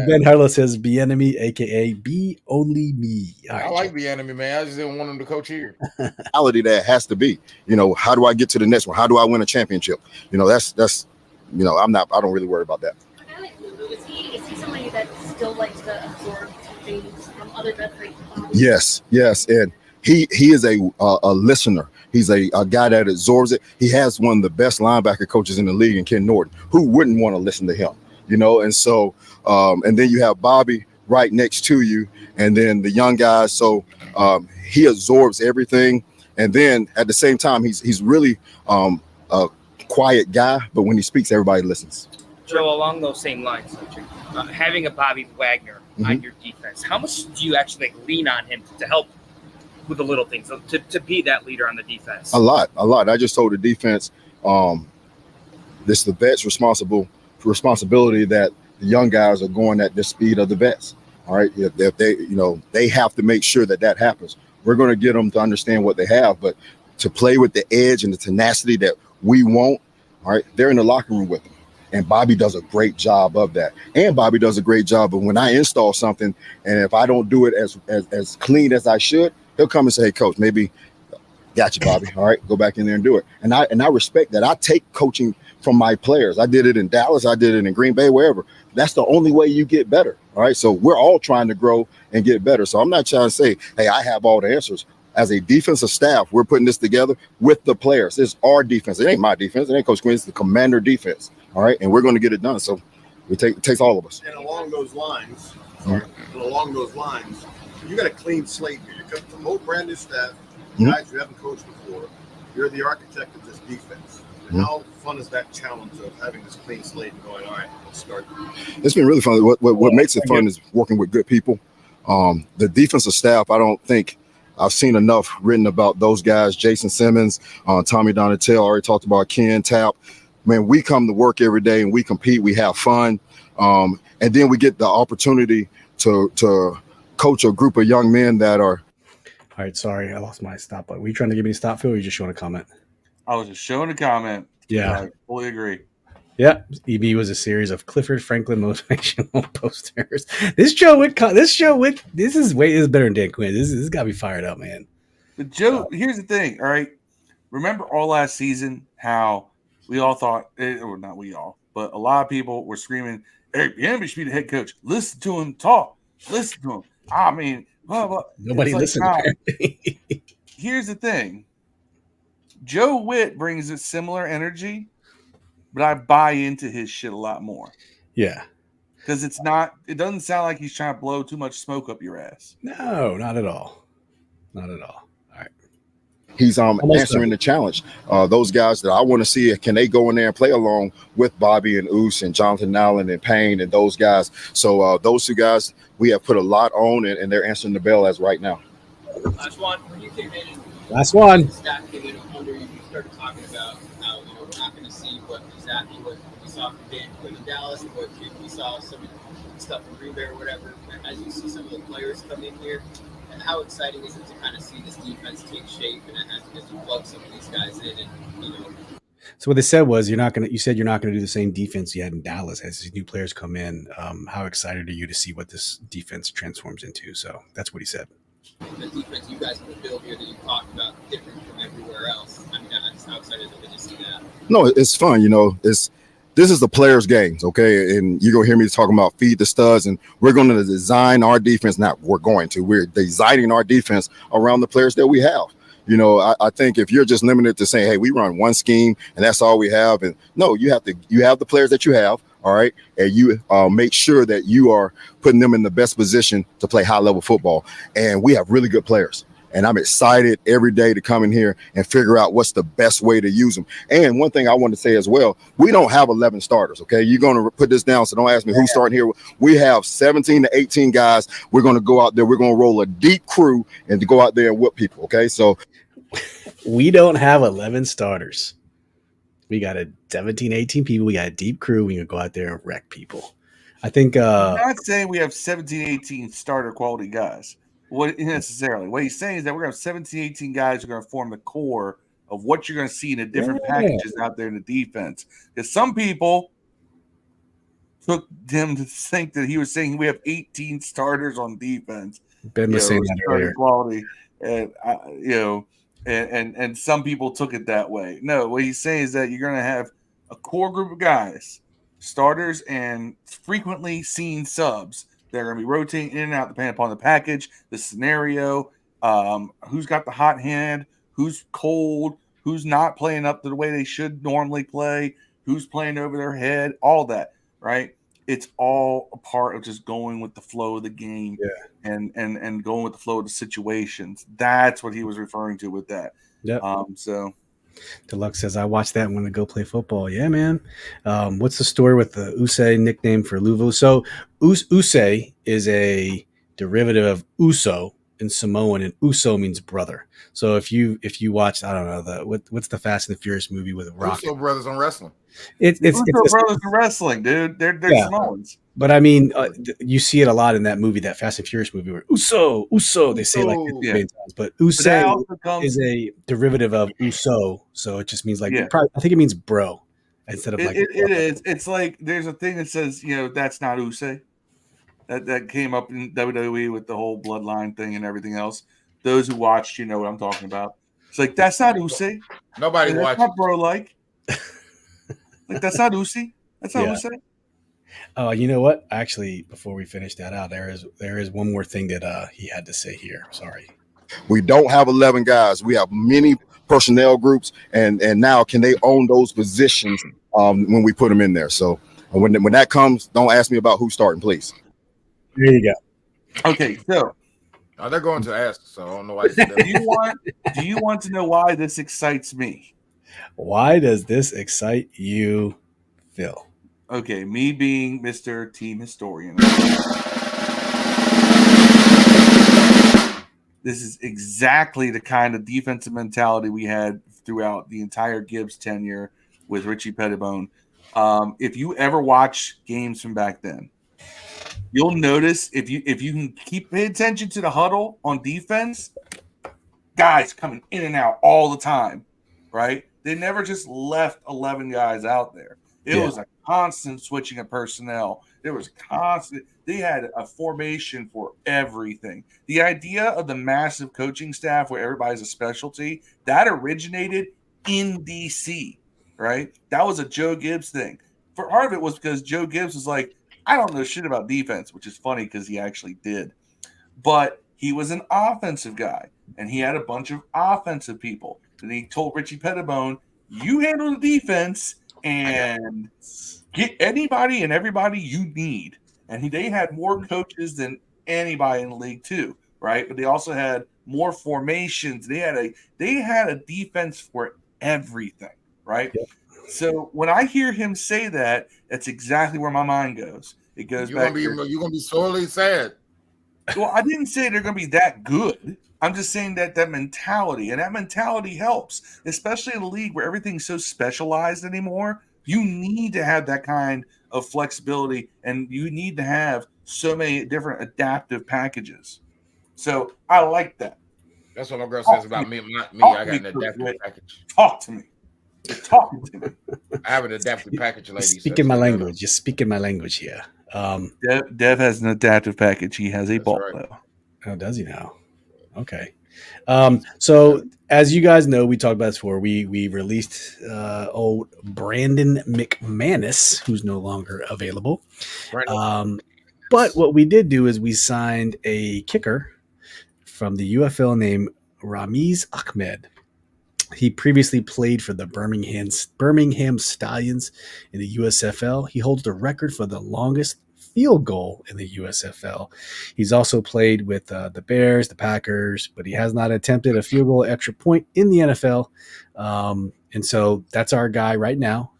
Ben Harlow says, "Be enemy, aka be only me." I like the enemy, man. I just didn't want him to coach here. Reality that has to be, how do I get to the next one? How do I win a championship? That's I don't really worry about that. Is he somebody that still likes to absorb things from other veterans? Yes, and he is a listener. He's a guy that absorbs it. He has one of the best linebacker coaches in the league in Ken Norton. Who wouldn't want to listen to him? And so, and then you have Bobby right next to you, and then the young guys. So he absorbs everything. And then at the same time, he's really a quiet guy, but when he speaks, everybody listens. Joe, along those same lines, having a Bobby Wagner on your defense, how much do you actually lean on him to help with the little things, to be that leader on the defense? A lot. I just told the defense, this is the vet's responsibility that the young guys are going at the speed of the vets. All right, if they have to make sure that happens. We're going to get them to understand what they have, but to play with the edge and the tenacity that we want. All right, they're in the locker room with them, and Bobby does a great job of that. And Bobby does a great job of when I install something, and if I don't do it as clean as I should, he'll come and say, "Hey, coach, maybe got you, Bobby. All right, go back in there and do it." And I respect that. I take coaching from my players. I did it in Dallas. I did it in Green Bay, wherever. That's the only way you get better. All right. So we're all trying to grow and get better. So I'm not trying to say, hey, I have all the answers. As a defensive staff, we're putting this together with the players. It's our defense. It ain't my defense. It ain't Coach Quinn. It's the Commander defense. All right. And we're going to get it done. So it takes all of us. And along those lines, you got a clean slate here. You come from a whole brand new staff, guys you haven't coached before. You're the architect of this defense. How fun is that challenge of having this clean slate and going, all right, let's start? It's been really fun. What makes it fun is working with good people. The defensive staff, I don't think I've seen enough written about those guys. Jason Simmons, Tommy Donatel, already talked about Ken Tapp. Man, we come to work every day and we compete. We have fun. And then we get the opportunity to coach a group of young men that are. All right, sorry, I lost my stop button. Were you trying to give me a stop, Phil, or you just showing a comment? I was just showing a comment. Yeah. I fully agree. Yeah, EB was a series of Clifford Franklin motivational posters. This is better than Dan Quinn. This got me fired up, man. But Joe, here's the thing. All right, remember all last season how we all thought, or not we all, but a lot of people were screaming, "Eric Bieniemy should be the head coach. Listen to him talk. Listen to him." I mean, blah, blah. Nobody listened. Here's the thing. Joe Whitt brings a similar energy, but I buy into his shit a lot more. Yeah. Because it doesn't sound like he's trying to blow too much smoke up your ass. No, not at all. Not at all. All right. He's answering the challenge. Those guys that I want to see, can they go in there and play along with Bobby and Oos and Jonathan Allen and Payne and those guys? So those two guys, we have put a lot on, and they're answering the bell as right now. Last one. When you came in, last one. Staff came in under you. You started talking about how we're not going to see exactly what we saw from Dan Quinn in Dallas, and what we saw some stuff from Green Bay or whatever. As you see some of the players come in here, and how exciting is it to kind of see this defense take shape, and as you plug some of these guys in, and So what they said was you said you're not gonna do the same defense you had in Dallas as these new players come in. How excited are you to see what this defense transforms into? So that's what he said. The defense you guys can build here that you talked about different from everywhere else. I mean, how excited is it to see that? No, it's fun. This is the players' games, okay? And you're gonna hear me talking about feed the studs, and we're going to design our defense. We're designing our defense around the players that we have. I think if you're just limited to saying, hey, we run one scheme and that's all we have, and no, you have the players that you have, all right, and you make sure that you are putting them in the best position to play high level football. And we have really good players, and I'm excited every day to come in here and figure out what's the best way to use them. And one thing I want to say as well, we don't have 11 starters, okay? You're going to put this down, so don't ask me who's starting here. We have 17 to 18 guys. We're going to go out there. We're going to roll a deep crew and to go out there and whip people, okay? So we don't have 11 starters. We got 17, 18 people. We got a deep crew. We can go out there and wreck people. I think I'm not saying we have 17, 18 starter quality guys. What necessarily? What he's saying is that we're going to have 17, 18 guys who are going to form the core of what you're going to see in the different packages out there in the defense. Because some people took him to think that he was saying we have 18 starters on defense. Ben was saying that earlier. Quality, and and some people took it that way. No, what he's saying is that you're going to have a core group of guys, starters and frequently seen subs. They're going to be rotating in and out depending upon the package, the scenario, who's got the hot hand, who's cold, who's not playing up to the way they should normally play, who's playing over their head, all that, right? It's all a part of just going with the flow of the game and going with the flow of the situations. That's what he was referring to with that. Yeah. So Deluxe says, I watched that when I go play football. Yeah, man. What's the story with the Usay nickname for Luvo? So Usay is a derivative of Uso in Samoan, and Uso means brother. So if you watched, I don't know, what's the Fast and the Furious movie with Rock? Uso brothers on wrestling. It's brothers in wrestling, dude. They're Samoans. But I mean, you see it a lot in that movie, that Fast and Furious movie, where Uso, they say like 50 million times. But Usay is a derivative of Uso, so it just means like I think it means bro instead of like. It is. It's like there's a thing that says that's not Usay. That came up in WWE with the whole bloodline thing and everything else. Those who watched, you know what I'm talking about. It's like that's not Usay. Nobody watched. Not bro like. Like that's not Usay. That's not Usay. Oh, you know what? Actually, before we finish that out, there is one more thing that he had to say here. Sorry. We don't have 11 guys. We have many personnel groups, and now can they own those positions when we put them in there? So when that comes, don't ask me about who's starting, please. There you go. Okay, so they're going to ask, so I don't know why. Do you want to know why this excites me? Why does this excite you, Phil? Okay, me being Mr. Team Historian. This is exactly the kind of defensive mentality we had throughout the entire Gibbs tenure with Richie Pettibone. If you ever watch games from back then, you'll notice if you can pay attention to the huddle on defense, guys coming in and out all the time, right? They never just left 11 guys out there. It was a constant switching of personnel. There was constant. They had a formation for everything. The idea of the massive coaching staff where everybody's a specialty, that originated in DC, right? That was a Joe Gibbs thing. For part of it was because Joe Gibbs was like, I don't know shit about defense, which is funny because he actually did. But he was an offensive guy, and he had a bunch of offensive people. And he told Richie Pettibone, you handle the defense and get anybody and everybody you need. And they had more coaches than anybody in the league too, right? But they also had more formations. They had a defense for everything, right? Yep. So when I hear him say that, that's exactly where my mind goes. It goes you're gonna be sorely sad. Well, I didn't say they're gonna be that good. I'm just saying that mentality, and that mentality helps, especially in a league where everything's so specialized anymore. You need to have that kind of flexibility, and you need to have so many different adaptive packages. So I like that. That's what my girl says about me. I got an adaptive package. Talk to me. You're talking to me. I have an adaptive package, lady. Speaking my language. Just speaking my language here. Dev has an adaptive package. He has a ball, though. Oh, does he now? Okay. So as you guys know, we talked about this before. We released old Brandon McManus, who's no longer available. But what we did do is we signed a kicker from the UFL named Ramiz Ahmed. He previously played for the Birmingham Stallions in the USFL. He holds the record for the longest field goal in the USFL. He's also played with the Bears, the Packers, but he has not attempted a field goal extra point in the NFL. And so that's our guy right now.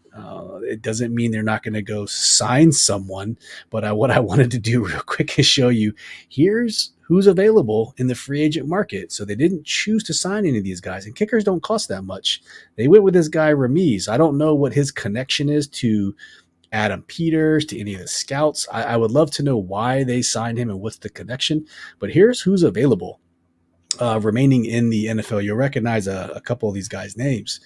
It doesn't mean they're not going to go sign someone, but what I wanted to do real quick is show you here's who's available in the free agent market. So they didn't choose to sign any of these guys, and kickers don't cost that much. They went with this guy Ramiz. I don't know what his connection is to Adam Peters, to any of the scouts. I would love to know why they signed him and what's the connection, but here's who's available remaining in the NFL. You'll recognize a couple of these guys' names.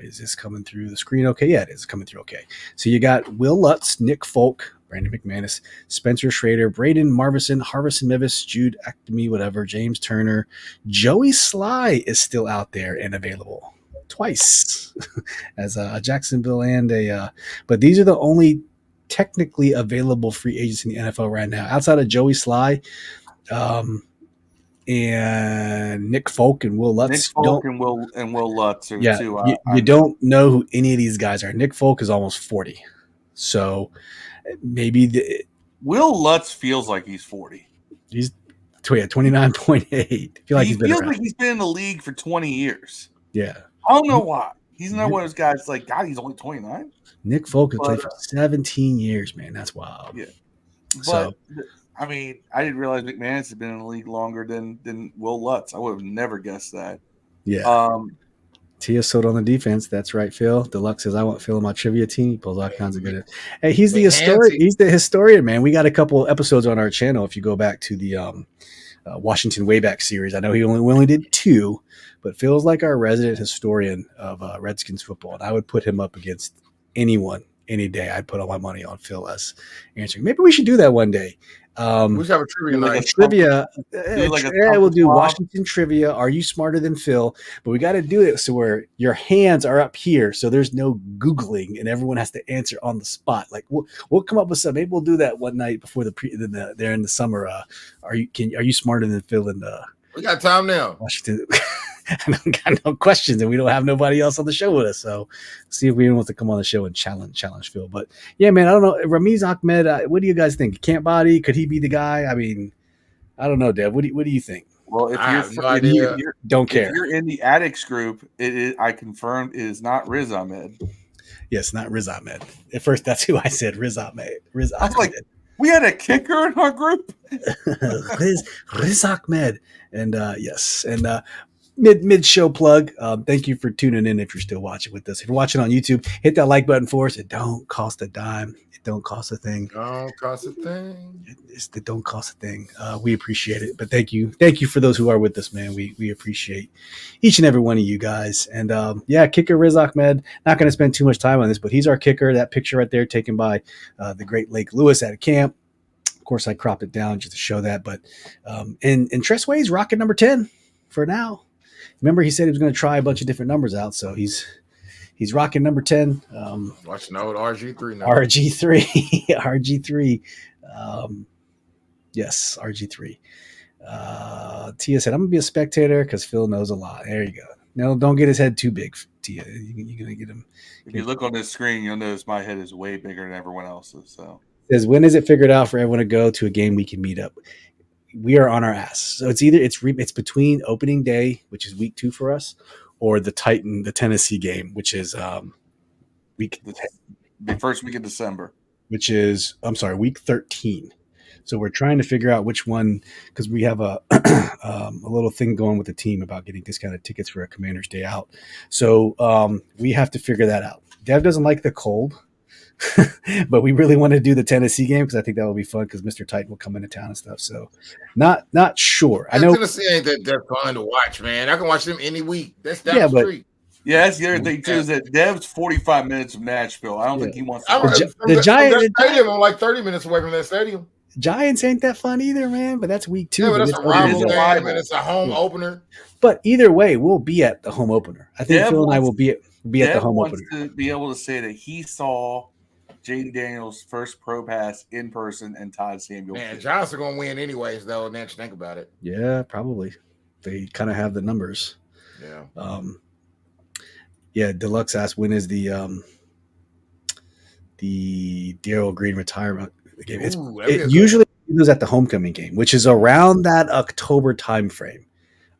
Is this coming through the screen? Okay, yeah, it is coming through okay. So you got Will Lutz, Nick Folk, Brandon McManus, Spencer Schrader, Braden Marvison, Harvison Mevis, Jude Actemy, whatever, James Turner. Joey Sly is still out there and available twice as a Jacksonville and but these are the only technically available free agents in the NFL right now. Outside of Joey Sly, and Nick Folk and Will Lutz. Nick Folk and Will Lutz are two. You don't know who any of these guys are. Nick Folk is almost 40. So maybe Will Lutz feels like he's 40. He's 29.8. I feel like he feels like he's been in the league for 20 years. Yeah. I don't know why. He's not one of those guys like, God, he's only 29. Nick Folk has played for 17 years, man. That's wild. Yeah. But, So, I mean, I didn't realize McManus had been in the league longer than Will Lutz. I would have never guessed that. yeah. Tia sold on the defense. That's right, Phil. Deluxe says, I want Phil on my trivia team. He pulls all kinds of good. Hey, he's the historian. He's the historian, man. We got a couple episodes on our channel. If you go back to the Washington Wayback series, I know we only did 2, but Phil's like our resident historian of Redskins football, and I would put him up against anyone any day. I'd put all my money on Phil as answering. Maybe we should do that one day. We should have a trivia night. We'll do Washington trivia. Are you smarter than Phil? But we got to do it so where your hands are up here, so there's no Googling and everyone has to answer on the spot. Like we'll come up with some. Maybe we'll do that one night before they're in the summer. Are you smarter than Phil? And we got time now. Washington. I don't got no questions, and we don't have nobody else on the show with us. So, see if we want to come on the show and challenge Phil. But yeah, man, I don't know. Ramiz Ahmed, what do you guys think? Camp body? Could he be the guy? I mean, I don't know, Dev. What do you think? Well, if don't care. If you're in the Addicts group, I confirmed it is not Riz Ahmed. Yes, not Riz Ahmed. At first, that's who I said. Riz Ahmed. I was like, we had a kicker in our group. Riz Ahmed, and yes, and. Mid show plug. Thank you for tuning in. If you're still watching with us, if you're watching on YouTube, hit that like button for us. It don't cost a dime. It don't cost a thing. Don't cost a thing. It don't cost a thing. We appreciate it. But thank you for those who are with us, man. We appreciate each and every one of you guys. And yeah, kicker Riz Ahmed. Not going to spend too much time on this, but he's our kicker. That picture right there, taken by the great Lake Lewis at a camp. Of course, I cropped it down just to show that. But and Tressway's rocking number 10 for now. Remember, he said he was going to try a bunch of different numbers out, so he's rocking number 10. Watching the old RG3 now. RG3. Yes, RG3. Tia said, I'm going to be a spectator because Phil knows a lot. There you go. No, don't get his head too big, Tia. You're going to get him. If you look on this screen, you'll notice my head is way bigger than everyone else's. So says, when is it figured out for everyone to go to a game we can meet up? We are on our ass. So it's between opening day, which is week 2 for us, or the Tennessee game, which is the first week of December, which is week 13. So we're trying to figure out which one, because we have a little thing going with the team about getting discounted tickets for a Commander's Day Out. So we have to figure that out. Dev doesn't like the cold. But we really want to do the Tennessee game because I think that will be fun because Mr. Titan will come into town and stuff. So not sure. I know Tennessee ain't that fun to watch, man. I can watch them any week. That's down the street. Yeah, that's the other thing too is that Dev's 45 minutes from Nashville. I don't think he wants to. The Giants stadium. I'm like 30 minutes away from that stadium. Giants ain't that fun either, man. But that's week 2. Yeah, but that's a rival game and it's a home opener. But either way, we'll be at the home opener. I think Phil and I will be at the home opener. To be able to say that he saw Jaden Daniels' first pro pass in person and Todd Samuel. Man, Giants are going to win anyways, though. Now that you think about it. Yeah, probably. They kind of have the numbers. Yeah. Yeah. Deluxe asked, when is the Darryl Green retirement game? It usually is at the homecoming game, which is around that October time frame.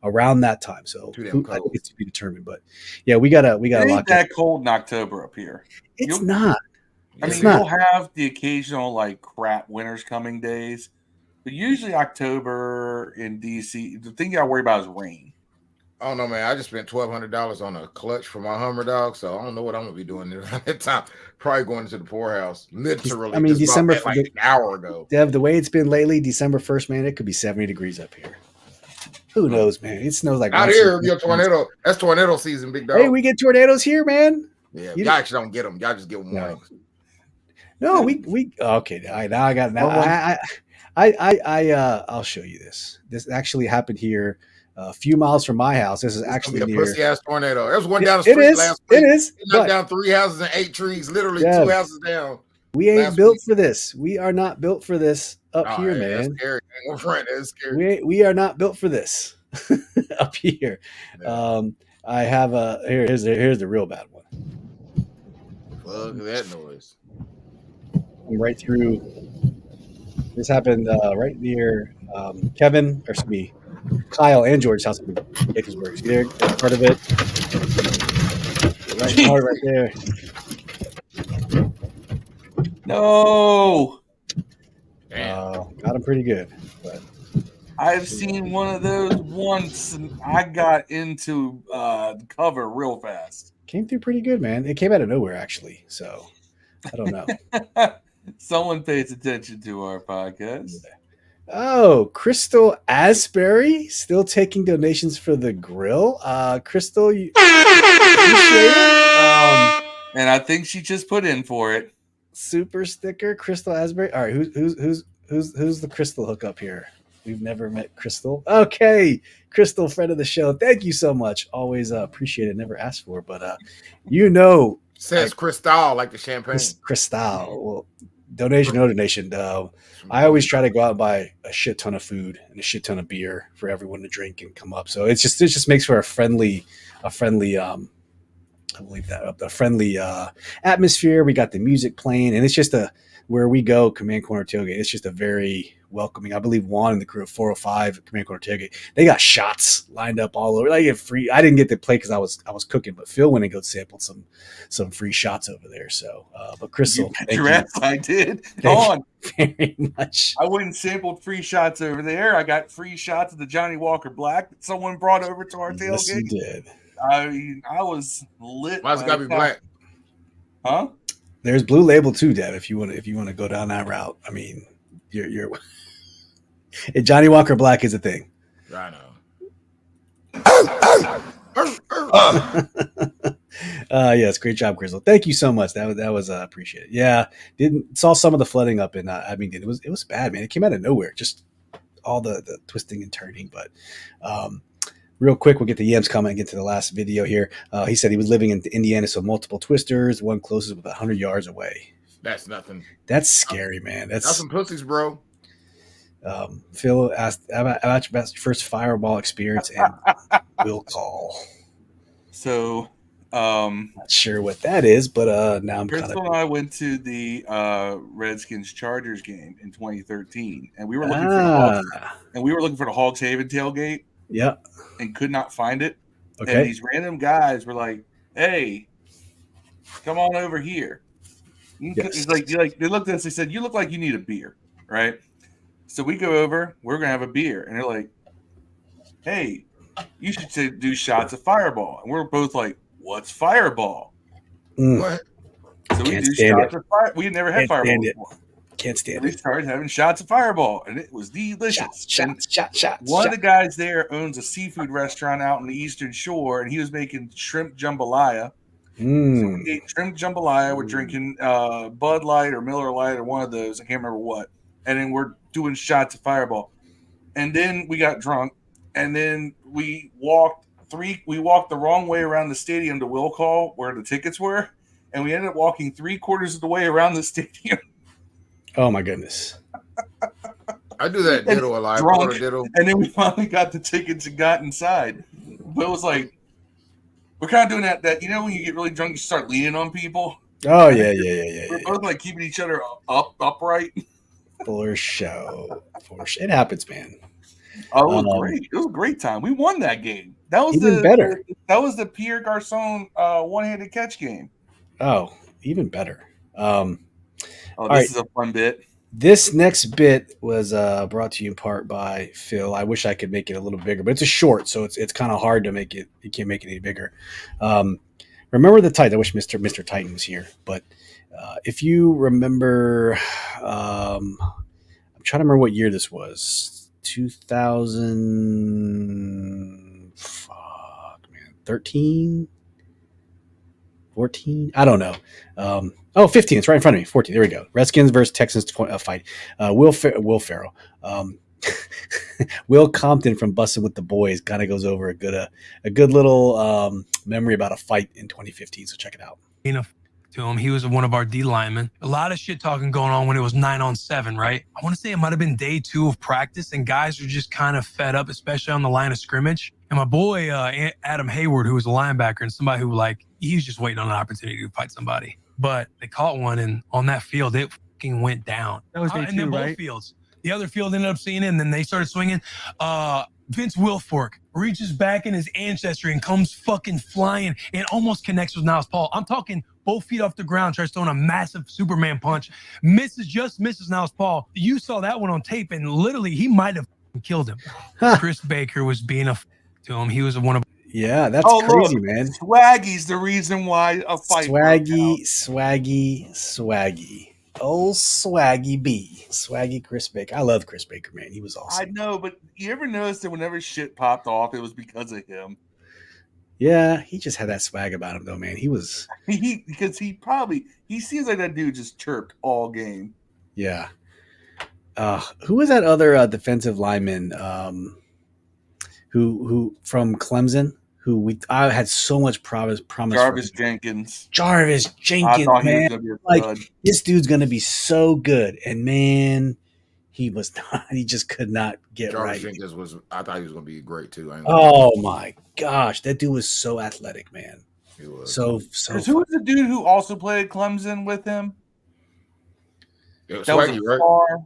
Around that time, so I think it's to be determined. But yeah, we gotta lock that cold in October up here. It's not. I mean, you'll have the occasional like crap winter's coming days, but usually October in DC, the thing you gotta worry about is rain. I don't know, man. I just spent $1,200 on a clutch for my Hummer dog, so I don't know what I'm gonna be doing at that time. Probably going to the poorhouse. Literally, I mean, December like an hour ago. Dev, the way it's been lately, December 1st, man, it could be 70 degrees up here. Who knows, man? It snows like out here. Your tornado. That's tornado season, big dog. Hey, we get tornadoes here, man. Yeah, y'all actually don't get them. Y'all just get them warnings. No, we okay. Now I got now. I'll show you this. This actually happened here, a few miles from my house. This is actually a near pussy ass tornado. There was one down the street last week. It is. It knocked down 3 houses and 8 trees. Literally 2 houses down. We ain't built for this. We are not built for this up here, man. That's scary. That's scary. We are not built for this up here. Yeah. I have here's the real bad one. Look at that noise. Right through. This happened right near Kyle and George's house in Gaithersburg. See there, part of it. Right there. No. Got him pretty good. But I've seen one of those once, and I got into the cover real fast. Came through pretty good, man. It came out of nowhere, actually. So I don't know. Someone pays attention to our podcast. Oh, Crystal Asbury still taking donations for the grill. Crystal, you appreciate it. And I think she just put in for it. Super sticker, Crystal Asbury. All right, who's the Crystal hookup here? We've never met Crystal. Okay, Crystal, friend of the show. Thank you so much. Always appreciate it. Never asked for, but says Cristal like the champagne. Cristal. Well, donation, no donation. I always try to go out and buy a shit ton of food and a shit ton of beer for everyone to drink and come up. So it just makes for a friendly I believe that a friendly atmosphere. We got the music playing, and it's just where we go, Command Corner Tailgate. It's just a very welcoming. I believe Juan and the crew of 405 at Command Corner Tailgate, they got shots lined up all over. I get free. I didn't get to play because I was cooking, but Phil went and go sampled some free shots over there. So, but Crystal, I did. Go on. Very much. I went and sampled free shots over there. I got free shots of the Johnny Walker Black that someone brought over to our tailgate. Yes, you did. I mean, I was lit. Why's it gotta be black? Huh? There's Blue Label too, Dev. If you want to go down that route, I mean, you're Johnny Walker Black is a thing. I know. Yes, great job, Crystal. Thank you so much. That was appreciated. Yeah, saw some of the flooding up in Abingdon. It was bad, man. It came out of nowhere, just all the twisting and turning. But real quick, we'll get the Yams comment and get to the last video here. He said he was living in Indiana, so multiple twisters. One closest with 100 yards away. That's nothing. That's scary, man. That's some pussies, bro. Phil asked about your first fireball experience and will call. So, not sure what that is, but now I'm Crystal and I went to the Redskins Chargers game in 2013, and we were looking for the Hogs Haven tailgate. Yeah, and could not find it. Okay, and these random guys were like, "Hey, come on over here." Yes. It's like they looked at us. They said, "You look like you need a beer, right?" So we go over. We're gonna have a beer, and they're like, "Hey, you should do shots of Fireball." And we're both like, "What's Fireball?" What? So we do shots of Fireball. We had never had Fireball before. Can't stand it. We started having shots of Fireball, and it was delicious. Shots. One of the guys there owns a seafood restaurant out on the Eastern Shore, and he was making shrimp jambalaya. So we ate shrimp jambalaya. We're drinking Bud Light or Miller Light or one of those. I can't remember what. And then we're doing shots of Fireball. And then we got drunk, and then we walked the wrong way around the stadium to Will Call, where the tickets were, and we ended up walking 3/4 of the way around the stadium. Oh my goodness! I do that ditto a lot. And then we finally got the tickets and got inside. But it was like we're kind of doing that when you get really drunk, you start leaning on people. Oh yeah. We're both like keeping each other upright. For show. It happens, man. Oh, it was great. It was a great time. We won that game. That was even better. That was the Pierre Garçon one-handed catch game. Oh, even better. This is a fun bit. This next bit was brought to you in part by Phil. I wish I could make it a little bigger, but it's a short, so it's kind of hard to make it. You can't make it any bigger. Remember the Titan. I wish Mr. Titan was here, but if you remember, I'm trying to remember what year this was. 13, 14. I don't know. 15. It's right in front of me. 14. There we go. Redskins versus Texans fight. Will Ferrell. Will Compton from Bussin' with the Boys kind of goes over a good little memory about a fight in 2015. So check it out. To him, he was one of our D linemen. A lot of shit talking going on when it was 9-on-7, right? I want to say it might have been day 2 of practice, and guys were just kind of fed up, especially on the line of scrimmage. And my boy Adam Hayward, who was a linebacker and somebody who he was just waiting on an opportunity to fight somebody, but they caught one, and on that field it fucking went down. That was day 2, both right? Fields. The other field ended up seeing it, and then they started swinging. Vince Wilfork reaches back in his ancestry and comes fucking flying and almost connects with Niles Paul. I'm talking both feet off the ground, tries throwing a massive Superman punch, just misses Niles Paul. You saw that one on tape, and literally he might have killed him. Chris Baker was being a to him. He was one of Yeah, that's crazy, man. Swaggy's the reason why a fight. Swaggy. Old Swaggy B. Swaggy Chris Baker. I love Chris Baker, man. He was awesome. I know, but you ever notice that whenever shit popped off, it was because of him? Yeah, he just had that swag about him, though, man. He was because he seems like that dude just chirped all game. Yeah. Who was that other defensive lineman who from Clemson? I had so much promise. Jarvis Jenkins. Jarvis Jenkins, man. This dude's gonna be so good, and man, he was not. He just could not get Jarvis right. Jenkins I thought he was gonna be great too. Oh my gosh, that dude was so athletic, man. He was so. Who was the dude who also played Clemson with him? It was that Swaggy, was right?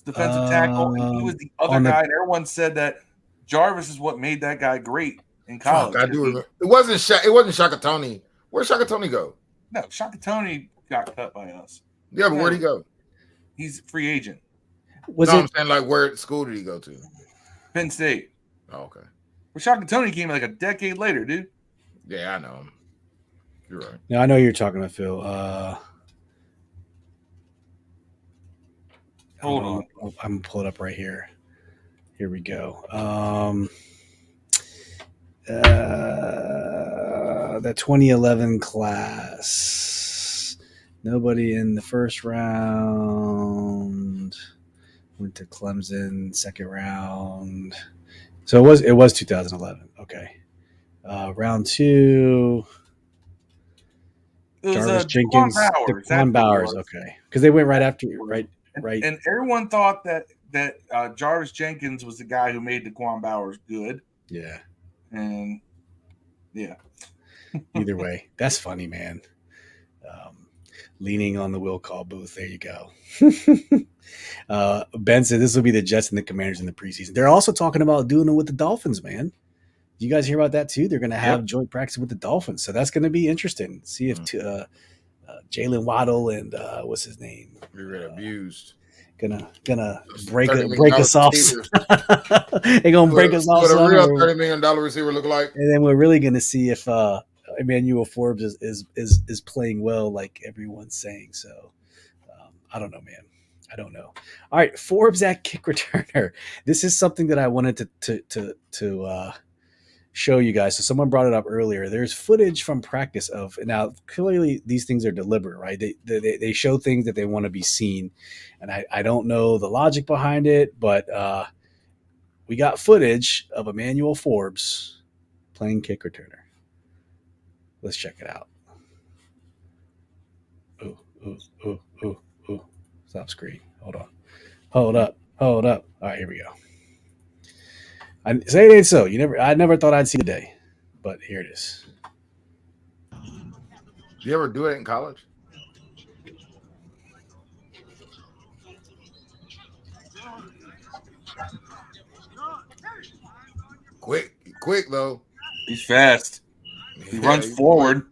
Defensive tackle, and he was the other guy. And everyone said that Jarvis is what made that guy great in college. Fuck, I do remember. It wasn't Shaka Tony. Where'd Shaka Tony go? No, Shaka Tony got cut by us. Yeah, but where'd he go? He's a free agent. I'm saying, like, where school did he go to? Penn State. Oh, okay. Well, Shaka Tony came like a decade later, dude. Yeah, I know him. You're right. Yeah, I know you're talking about Phil. Hold on. I'm gonna pull it up right here. Here we go. The 2011 class. Nobody in the first round. Went to Clemson, second round. So it was 2011. Okay. Round 2. Jarvis Jenkins, Daquan Bowers. Okay, because they went right after you, right? And everyone thought that Jarvis Jenkins was the guy who made Daquan Bowers good. Yeah. And yeah. Either way, that's funny, man. Leaning on the will call booth. There you go. Ben said this will be the Jets and the Commanders in the preseason. They're also talking about doing it with the Dolphins, man. You guys hear about that too? They're going to have joint practice with the Dolphins, so that's going to be interesting. See if Jalen Waddle and what's his name? We were abused. Gonna break us off. They're gonna break us off. What a real $30 million receiver look like. And then we're really gonna see if Emmanuel Forbes is playing well, like everyone's saying. So I don't know, man. I don't know. All right, Forbes at kick returner. This is something that I wanted to show you guys. So someone brought it up earlier. There's footage from practice of, now clearly these things are deliberate, right? They show things that they want to be seen. And I don't know the logic behind it, but we got footage of Emmanuel Forbes playing kick returner. Let's check it out. Ooh. Stop screen. Hold on. Hold up. All right, here we go. I say it ain't so. I never thought I'd see the day, but here it is. Did you ever do it in college? Quick though. He's fast. He runs forward.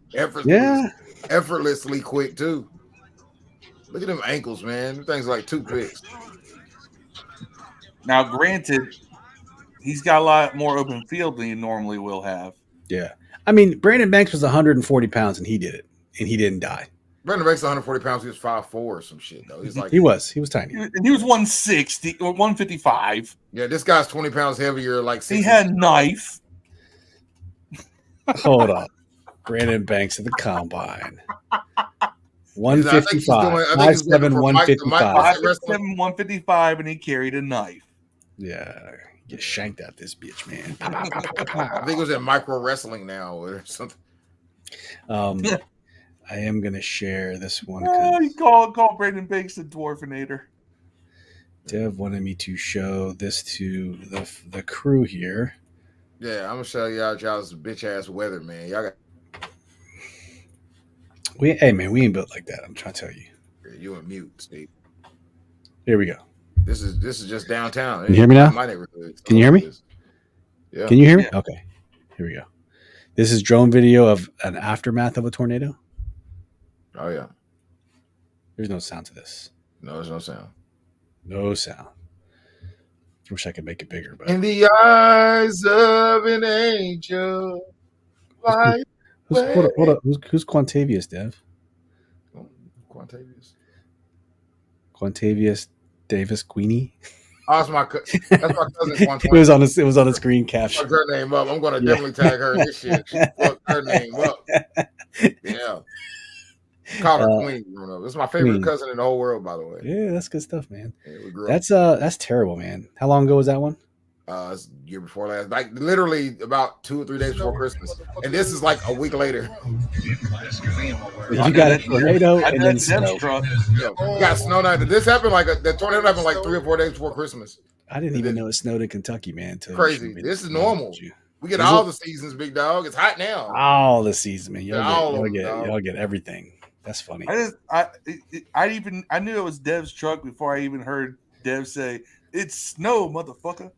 Effortlessly quick too. Look at them ankles, man. Them things like 2 picks. Now, granted, he's got a lot more open field than he normally will have. Yeah. I mean, Brandon Banks was 140 pounds and he did it, and he didn't die. Brandon Banks 140 pounds. He was 5'4" or some shit, though. He's like he was tiny. And he was 160 or 155. Yeah, this guy's 20 pounds heavier. Like 60. He had a knife. Hold on. Brandon Banks at the combine. 155. 5'7", 155. 5'7", 155, and he carried a knife. Yeah. Get shanked out this bitch, man. I think it was in micro wrestling now or something. I am gonna share this one. He called Brandon Banks the dwarfinator. Dev wanted me to show this to the crew here. Yeah, I'm gonna show y'all's bitch ass weather, man. Y'all got. Hey man, we ain't built like that. I'm trying to tell you. You in mute, Steve. Here we go. This is just downtown. Can you hear me now? My neighborhood. Can you hear me? Yeah. Can you hear me? Okay. Here we go. This is drone video of an aftermath of a tornado. Oh yeah. There's no sound to this. No, there's no sound. No sound. Wish I could make it bigger, but In the eyes of an angel. hold up. Who's Quantavious, Dev? Quantavious Davis Queenie. Oh, that's my cousin. It was on a screen caption. Fuck her name up. I'm gonna definitely tag her in this shit. Fuck her name up. Yeah. Call her Queen. This is my favorite Queen. cousin in the whole world, by the way. Yeah, that's good stuff, man. Yeah, we grew up. That's terrible, man. How long ago was that one? It's the year before last, like literally about 2 or 3 days before Christmas, and this is like a week later. You got a tornado and then snow. Yeah, we got snow now. This happened the tornado happened like 3 or 4 days before Christmas. I didn't even know it snowed in Kentucky, man. Crazy. This is normal. We get all the seasons, big dog. It's hot now. All the seasons, man. Y'all get everything. That's funny. I knew it was Dev's truck before I even heard Dev say, "It's snow, motherfucker."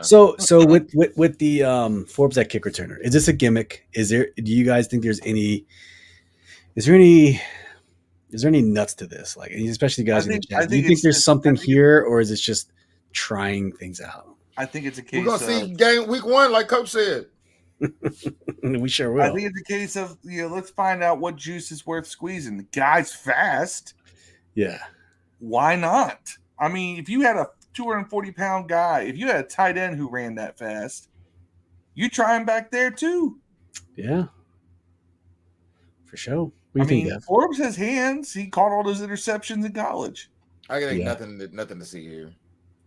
So with the Forbes at kick returner, is this a gimmick? Do you guys think is there any nuts to this? Like, especially guys in the chat. Do you think there's something here, or is it just trying things out? I think it's a case. We're gonna see game week 1, like Coach said. We sure will. I think it's a case of let's find out what juice is worth squeezing. The guy's fast. Yeah. Why not? I mean, if you had a 240-pound guy, if you had a tight end who ran that fast, you try him back there too. Yeah. For sure. What do you think, Dev? Forbes has hands. He caught all those interceptions in college. I think nothing to see here.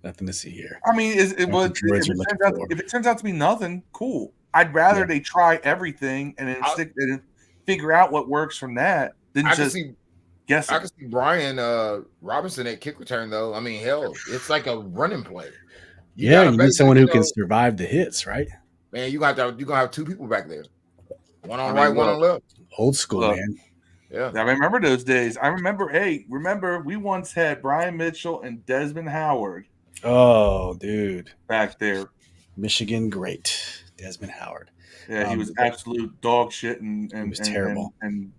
Nothing to see here. I mean, if it turns out to be nothing, cool. I'd rather they try everything and then stick and figure out what works from that than just guess. I can see Brian Robinson at kick return though. I mean, hell, it's like a running play. You need someone who can survive the hits, right? Man, you're gonna have 2 people back there, one on right, one on left. Old school, man. Yeah, I remember those days. I remember. Remember we once had Brian Mitchell and Desmond Howard. Oh, dude, back there, Michigan great. Desmond Howard. Yeah, he was absolute dog shit and he was terrible. And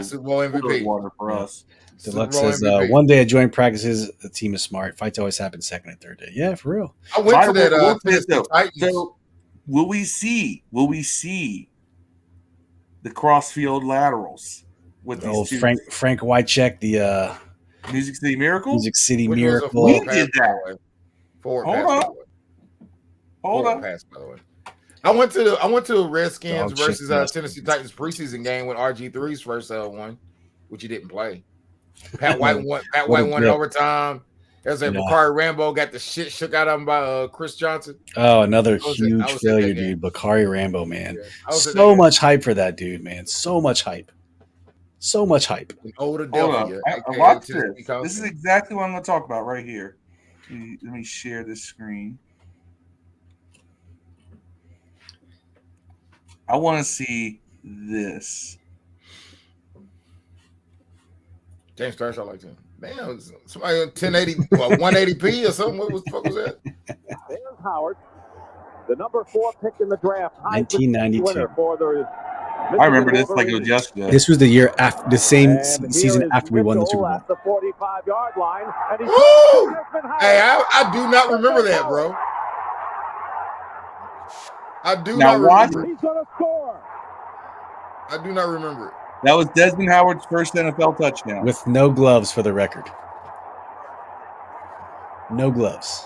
Super Bowl MVP water for us. Deluxe says one day at joint practices, the team is smart. Fights always happen second and third day. Yeah, for real. I went to that. So will we see the crossfield laterals with these two? Frank Wycheck, the Music City Miracle? Music City Miracle. We did that. Hold on. Pass, by the way. I went to a Redskins versus Tennessee Titans preseason game with RG3's first one, which he didn't play. Pat White won in overtime. There's Bakari Rambo got the shit shook out of him by Chris Johnson. Oh, another huge failure, dude. Bakari Rambo, man. So much hype for that dude, man. So much hype. Hold on. Watch this. This is exactly what I'm going to talk about right here. Let me share this screen. I want to see this. James Starsh, I like him. Damn, somebody on 1080, 180p or something. What the fuck was that? There's Howard, the number 4 pick in the draft. 1992. I remember this like it was yesterday. This was the year after the same season after we won the Super Bowl. At the 45-yard line, and hey, I do not remember that, bro. I do now not watch. remember. He's gonna score. I do not remember it. That was Desmond Howard's first NFL touchdown. With no gloves for the record. No gloves.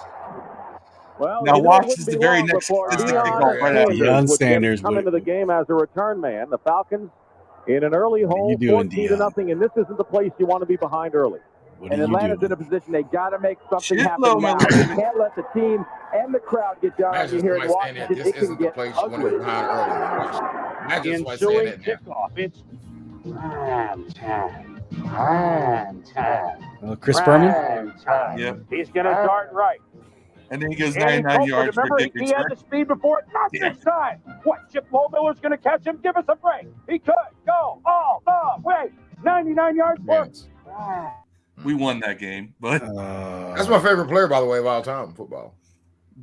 Well, now watch this the very next statistic kickoff right after. Deion Sanders come into the game as a return man. The Falcons in an early hole, 14-0, and this isn't the place you want to be behind early. And Atlanta's in a position they got to make something happen now. They can't let the team and the crowd get down on you here in Washington. It can get ugly. Ensuing kickoff. It's Chris Berman? Yeah. He's going to start right. And then he goes 99 yards for remember, he had the speed before. Not this time. What, Chip Lowmiller's going to catch him? Give us a break. He could go all the way. 99 yards plus. We won that game, but that's my favorite player, by the way, of all time in football.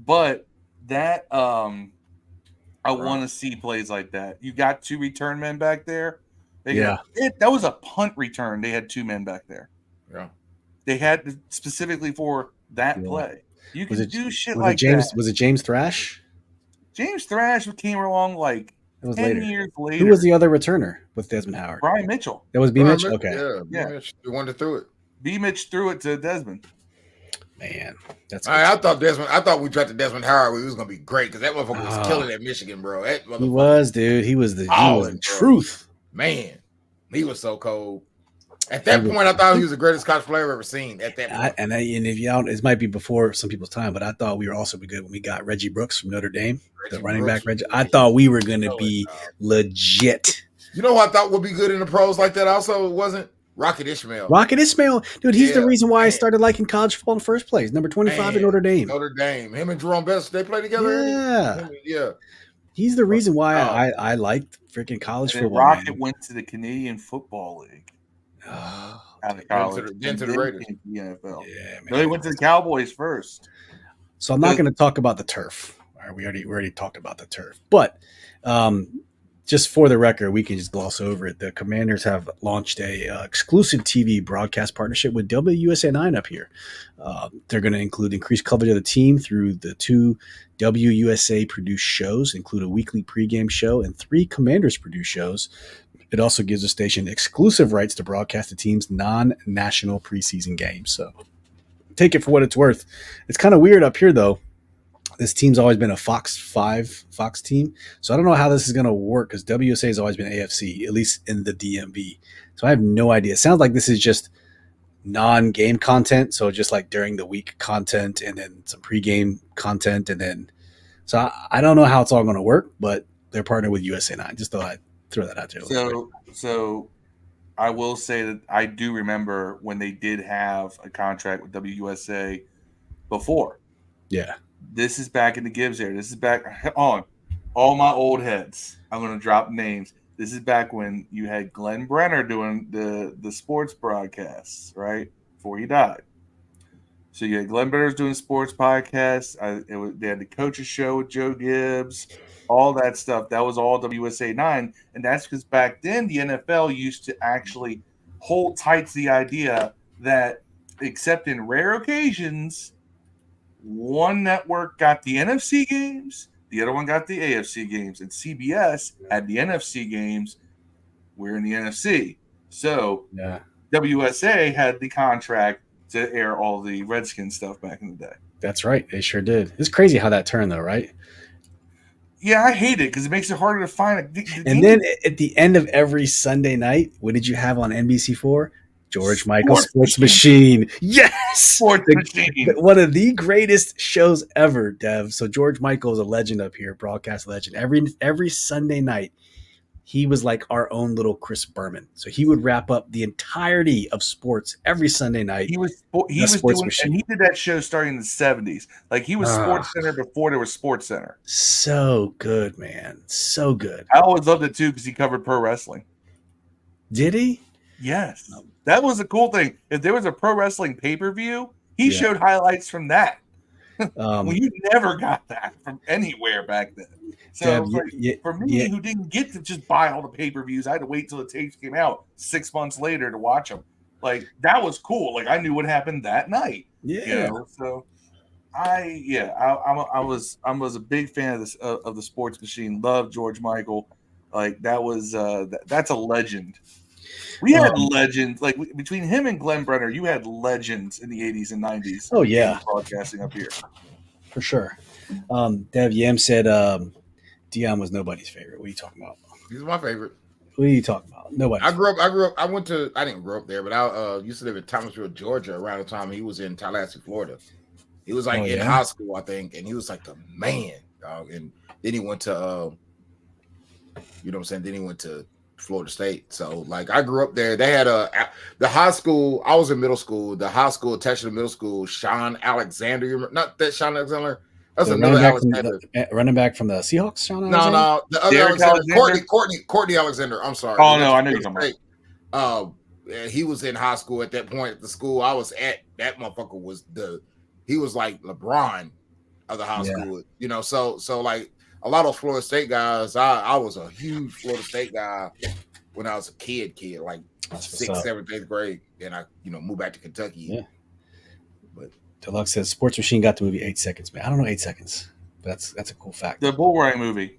But that I want to see plays like that. You got 2 return men back there. That was a punt return. They had 2 men back there. Yeah, they had specifically for that play. You can do shit like James, that. Was it James Thrash? James Thrash came along like 10 years later. Who was the other returner with Desmond Howard? Brian Mitchell. That was B. Mitch? Okay. Yeah. Mitch, the one that threw it. B. Mitch threw it to Desmond. Man, that's. I thought we drafted Desmond Howard. He was gonna be great because that motherfucker was killing at Michigan, bro. He was, dude. He was the truth. Man, he was so cold. At that point, I thought he was the greatest college player I've ever seen. At that point, and if you don't, it might be before some people's time, but I thought we were also good when we got Reggie Brooks from Notre Dame, the running back. Reggie, I thought we were going to be legit. You know who I thought would be good in the pros like that? Also, it wasn't Rocket Ismail. Rocket Ismail, dude. He's the reason why I started liking college football in the first place. Number 25 in Notre Dame. Notre Dame. Him and Jerome Bettis, they play together. Yeah. He's the reason why I liked freaking college football. Rocket went to the Canadian Football League. Out of college. Then to the Raiders. The NFL. Yeah, man. No, he went to the Cowboys first. So I'm not going to talk about the turf. All right, we already talked about the turf. But just for the record, we can just gloss over it. The Commanders have launched a exclusive TV broadcast partnership with WUSA 9 up here. They're going to include increased coverage of the team through the 2 WUSA produced shows, include a weekly pregame show and 3 Commanders produced shows. It also gives the station exclusive rights to broadcast the team's non-national preseason games. So take it for what it's worth. It's kind of weird up here, though. This team's always been a Fox team. So I don't know how this is going to work because WSA has always been AFC, at least in the DMV. So I have no idea. It sounds like this is just non-game content. So just like during the week content and then some pregame content. And then, so I don't know how it's all going to work, but they're partnered with USA 9. Just thought I'd throw that out there. So I will say that I do remember when they did have a contract with WUSA before. Yeah. This is back in the Gibbs era. This is back on all my old heads. I'm going to drop names. This is back when you had Glenn Brenner doing the sports broadcasts, right? Before he died. So you had Glenn Brenner doing sports podcasts. They had the coaches show with Joe Gibbs. All that stuff, that was all WSA 9. And that's because back then the NFL used to actually hold tight to the idea that, except in rare occasions, one network got the NFC games, the other one got the AFC games, and CBS had the NFC games. We're in the NFC. So WSA had the contract to air all the Redskins stuff back in the day. That's right. They sure did. It's crazy how that turned, though, right? Yeah, I hate it because it makes it harder to find. And then at the end of every Sunday night, what did you have on NBC4? George Michael Sports Machine. Yes! Sports Machine. One of the greatest shows ever, Dev. So George Michael is a legend up here, broadcast legend. Every Sunday night, he was like our own little Chris Berman. So he would wrap up the entirety of sports every Sunday night. He was doing, and he did that show starting in the 70s. Like he was Sports Center before there was Sports Center. So good, man. So good. I always loved it too because he covered pro wrestling. Did he? Yes. That was a cool thing. If there was a pro wrestling pay-per-view, he showed highlights from that. Well, you never got that from anywhere back then. So for me, who didn't get to just buy all the pay-per-views, I had to wait till the tapes came out 6 months later to watch them. Like that was cool. Like I knew what happened that night. Yeah. You know? So I was a big fan of this of the Sports Machine. Loved George Michael. Like that was that's a legend. We had legends like between him and Glenn Brenner. You had legends in the 80s and 90s. Oh yeah, broadcasting up here for sure. Dev Yam said Dion was nobody's favorite. What are you talking about? He's my favorite. What are you talking about? Nobody. I grew up. I didn't grow up there, but I used to live in Thomasville, Georgia. Around the time he was in Tallahassee, Florida. He was like in high school, I think, and he was like the man, dog. And then he went to, you know what I'm saying? Then he went to Florida State. So like I grew up there. They had the high school. I was in middle school. The high school attached to the middle school. Sean Alexander. Not that Sean Alexander. That's another Alexander. Running back from the Seahawks. Sean Alexander? No, the other Alexander. Courtney Alexander. I'm sorry. Oh no, I know you're talking about. He was in high school at that point. At the school I was at, that motherfucker was he was like LeBron of the high school. You know, so like a lot of Florida State guys. I was a huge Florida State guy when I was a kid, like 6th, 7th, 8th grade, and I moved back to Kentucky. Yeah. But Deluxe says Sports Machine got the movie 8 Seconds, man. I don't know 8 Seconds. But that's a cool fact. The bull riding movie.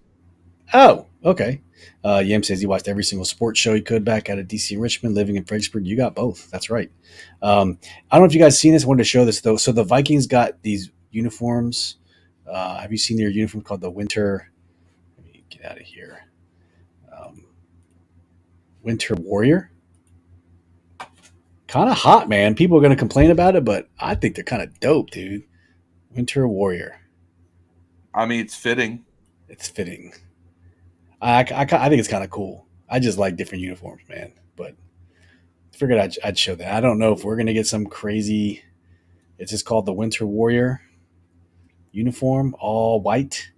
Oh, okay. Yam says he watched every single sports show he could back out of DC and Richmond, living in Fredericksburg. You got both. That's right. I don't know if you guys seen this. I wanted to show this, though. So the Vikings got these uniforms. Have you seen their uniform called the Winter? Let me get out of here. Winter Warrior. Kind of hot, man. People are going to complain about it, but I think they're kind of dope, dude. Winter Warrior. I mean, it's fitting. It's fitting. I think it's kind of cool. I just like different uniforms, man. But I figured I'd show that. I don't know if we're going to get some crazy. It's just called the Winter Warrior uniform, all white.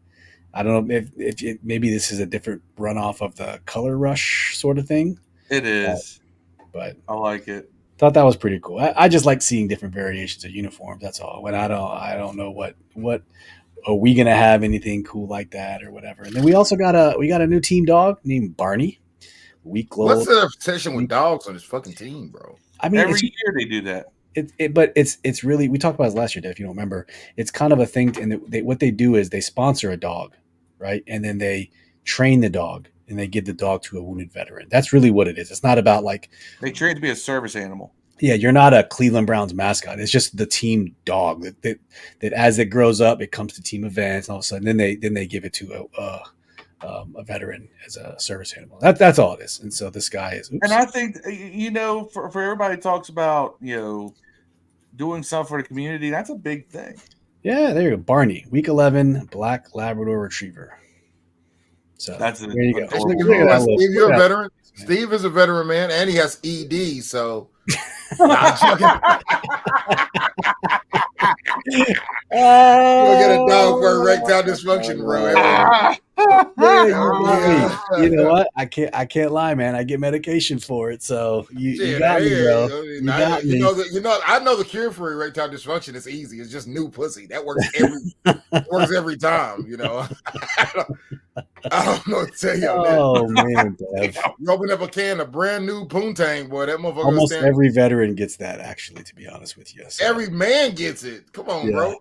I don't know if maybe this is a different runoff of the Color Rush sort of thing. It is. But I like it. Thought that was pretty cool. I just like seeing different variations of uniforms. That's all. When I don't know what are we gonna have anything cool like that or whatever. And then we also got a new team dog named Barney. Week-old. What's the obsession with dogs on this fucking team, bro? I mean, every year they do that. But it's really, we talked about this last year, Dave, if you don't remember. It's kind of a thing, and what they do is they sponsor a dog, right? And then they train the dog, and they give the dog to a wounded veteran. That's really what it is. It's not about like they train to be a service animal. Yeah, you're not a Cleveland Browns mascot. It's just the team dog that as it grows up, it comes to team events, and all of a sudden, then they give it to a veteran as a service animal. That's all it is. And so this guy is. Oops. And I think for everybody who talks about doing stuff for the community, that's a big thing. Yeah, there you go. Barney, week 11, black Labrador Retriever. So there you go. Steve, you're a veteran. Steve is a veteran, man, and he has ED. So, I'm joking. You'll get a dog for erectile dysfunction, bro. You know what? I can't lie, man. I get medication for it, so you got me, bro. You got me. I know the cure for erectile dysfunction is easy. It's just new pussy. That works every time. I don't know what to tell you. Oh man, Dev. You open up a can of brand new poontang, boy. That motherfucker. Almost every veteran gets that. Actually, to be honest with you, so. Every man gets it. Come on, bro.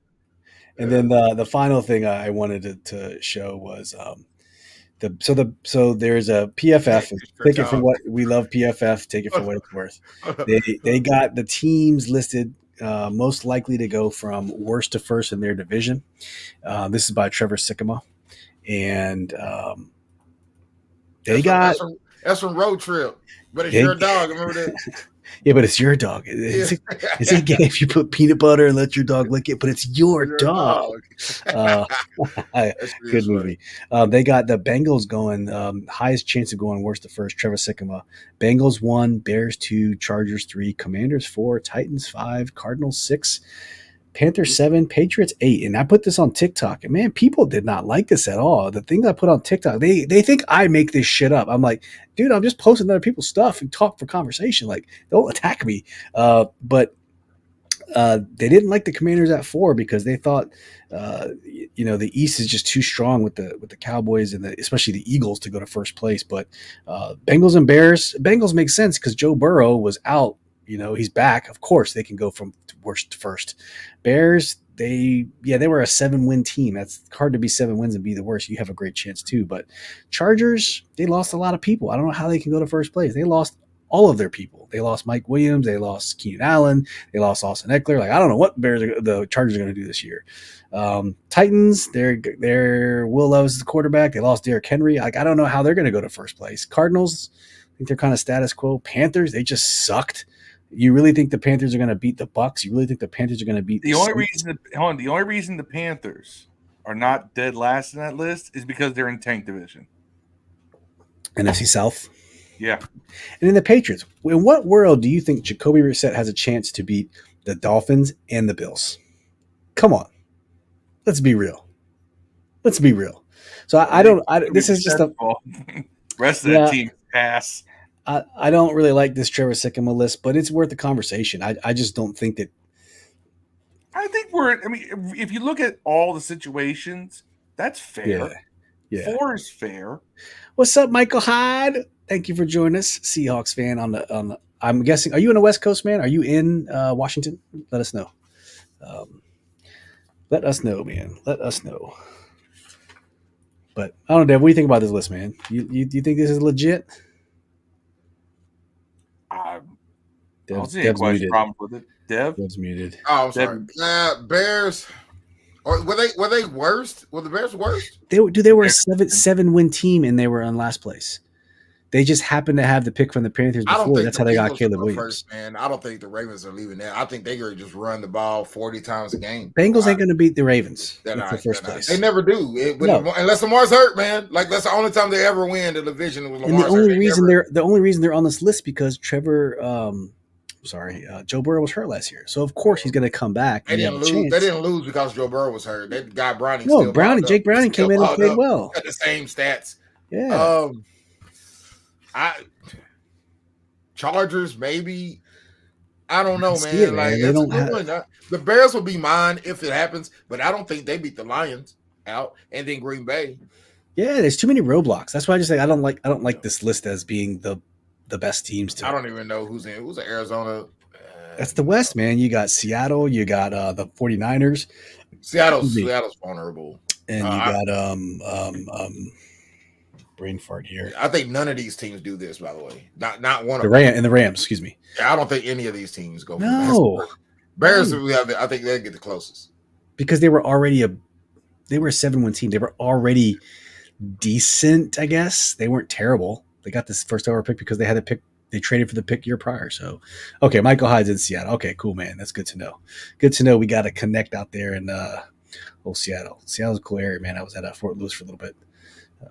And then the final thing I wanted to show was so there's a PFF. Take it for what we love. PFF. Take it for what it's worth. They got the teams listed most likely to go from worst to first in their division. This is by Trevor Sikkema, and that's from Road Trip. But it's your dog. Remember that? Yeah, but it's your dog. It's a game if you put peanut butter and let your dog lick it, but it's your dog. Good movie. They got the Bengals going, highest chance of going worst to first, Trevor Sikkema. Bengals 1, Bears 2, Chargers 3, Commanders 4, Titans 5, Cardinals 6, Panthers 7, Patriots 8. And I put this on TikTok, and man, people did not like this at all. The things I put on TikTok, they think I make this shit up. I'm like, dude, I'm just posting other people's stuff and talk for conversation. Like, don't attack me. But they didn't like the Commanders at 4 because they thought, the East is just too strong with the Cowboys and especially the Eagles to go to first place. But Bengals and Bears, Bengals make sense because Joe Burrow was out. He's back. Of course, they can go from worst to first. Bears, they were a 7-win team. That's hard to be 7 wins and be the worst. You have a great chance too. But Chargers, they lost a lot of people. I don't know how they can go to first place. They lost all of their people. They lost Mike Williams. They lost Keenan Allen. They lost Austin Eckler. Like, I don't know what the Chargers are going to do this year. Titans, they're Will Levis is the quarterback. They lost Derrick Henry. Like, I don't know how they're going to go to first place. Cardinals, I think they're kind of status quo. Panthers, they just sucked. You really think the Panthers are going to beat the Bucs? You really think the Panthers are going to beat the only reason the Panthers are not dead last in that list is because they're in tank division. NFC South? Yeah. And in the Patriots, in what world do you think Jacoby Brissett has a chance to beat the Dolphins and the Bills? Come on. Let's be real. So this is just a rest of the team pass. I don't really like this Trevor Sikkema list, but it's worth the conversation. I just don't think that. I think if you look at all the situations, that's fair. Yeah. 4 is fair. What's up, Michael Hyde? Thank you for joining us, Seahawks fan. I'm guessing, are you in a West Coast, man? Are you in Washington? Let us know. Let us know, man. Let us know. But I don't know, Dev. What do you think about this list, man? You think this is legit? I don't see any problem with it. Dev? Dev's muted. Oh, I'm sorry. Bears. Or were they worst? Were the Bears worst? They were a 7-win team and they were in last place. They just happened to have the pick from the Panthers before. That's how they got Caleb Williams. First, man. I don't think the Ravens are leaving that. I think they're going to just run the ball 40 times a game. Bengals ain't going to beat the Ravens. That's the first place. They never do. Unless Lamar's hurt, man. Like, that's the only time they ever win the division with Lamar's hurt. The only reason they're on this list because Joe Burrow was hurt last year. So, of course, he's going to come back. They didn't lose because Joe Burrow was hurt. That guy Browning Jake Browning came in and played well. Got the same stats. Yeah. Chargers, maybe. I don't know, man. The Bears will be mine if it happens, but I don't think they beat the Lions out, and then Green Bay. Yeah, there's too many roadblocks. That's why I just say I don't like this list as being the best teams. I don't even know who's in. Who's in Arizona? That's the West, man. You got Seattle. You got the 49ers. Seattle's vulnerable, and you got brain fart here. I think none of these teams do this, by the way. Not one of them. The Rams, excuse me. Yeah, I don't think any of these teams go. No. Bears, I think they get the closest because they were already a 7-win team. They were already decent, I guess. They weren't terrible. They got this first overall pick because they had the pick. They traded for the pick year prior. So, okay, Michael Hyde's in Seattle. Okay, cool, man. That's good to know. Good to know. We got to connect out there in Seattle. Seattle's a cool area, man. I was at Fort Lewis for a little bit.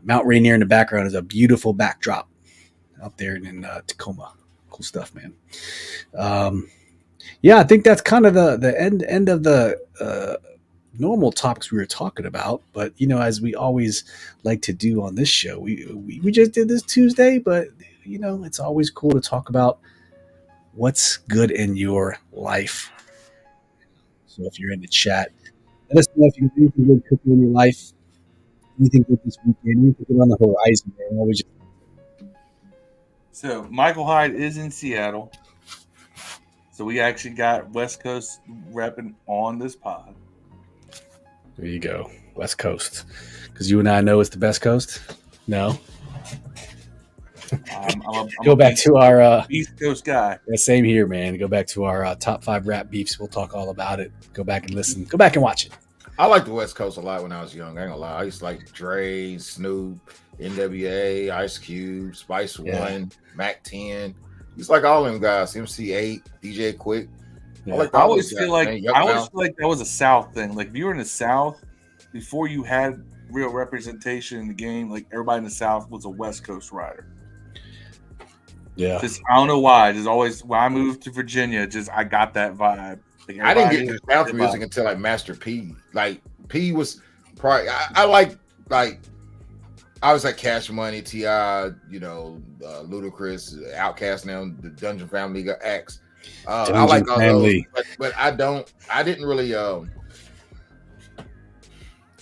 Mount Rainier in the background is a beautiful backdrop out there in Tacoma. Cool stuff, man. I think that's kind of the end of the normal topics we were talking about. But as we always like to do on this show, we just did this Tuesday, but it's always cool to talk about what's good in your life. So if you're in the chat, let us know if you have anything good cooking in your life. Anything good this weekend? Anything good on the horizon, man? So Michael Hyde is in Seattle. So we actually got West Coast repping on this pod. There you go. West Coast. Because you and I know it's the best coast? No. Go back to our East Coast guy. Yeah, same here, man. Go back to our top 5 rap beefs. We'll talk all about it. Go back and listen. Go back and watch it. I liked the West Coast a lot when I was young. I ain't gonna lie. I used to like Dre, Snoop, NWA, Ice Cube, Spice One, Mac 10. It's like all them guys. MC8, DJ Quick. Yeah. I always feel like that was a South thing. Like if you were in the South before you had real representation in the game, like everybody in the South was a West Coast rider. Yeah. Just I don't know why. Just always when I moved to Virginia, I got that vibe. Like I didn't get into South music until like Master P. Like P was probably I like I was like Cash Money, T.I., Ludacris, Outkast now, the Dungeon Family got X. I like all those, but I didn't really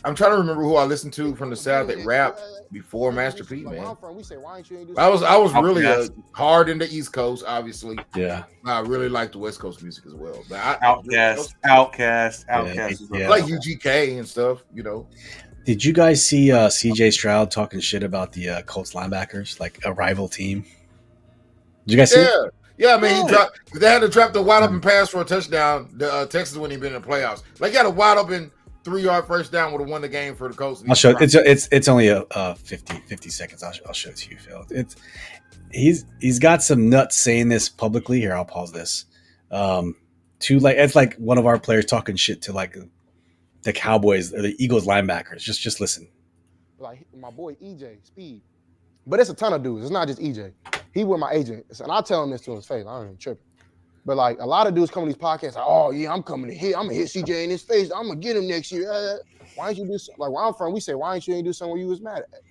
I'm trying to remember who I listened to from the South that rapped before Master P, man. I was really hard in the East Coast, obviously. Yeah. I really like the West Coast music as well. But Outkast. Yeah. Like UGK and stuff, Did you guys see CJ Stroud talking shit about the Colts linebackers, like a rival team? Did you guys see it? Yeah, I mean, they had to drop the wide open pass for a touchdown. The Texas when he been in the playoffs. Like, he had a wide open 3-yard first down would have won the game for the Colts. I'll show it's only a 50 seconds. I'll show it to you, Phil. He's got some nuts saying this publicly. Here, I'll pause this. It's like one of our players talking shit to like the Cowboys or the Eagles linebackers. Just listen. Like my boy EJ Speed, but it's a ton of dudes. It's not just EJ. He with my agent, and I tell him this to his face. I don't even trip. But like a lot of dudes come to these podcasts, like, oh yeah, I'm coming to hit. I'm gonna hit CJ in his face. I'm gonna get him next year. Why didn't you do something? Like where I'm from, we say, why didn't you do something where you was mad at?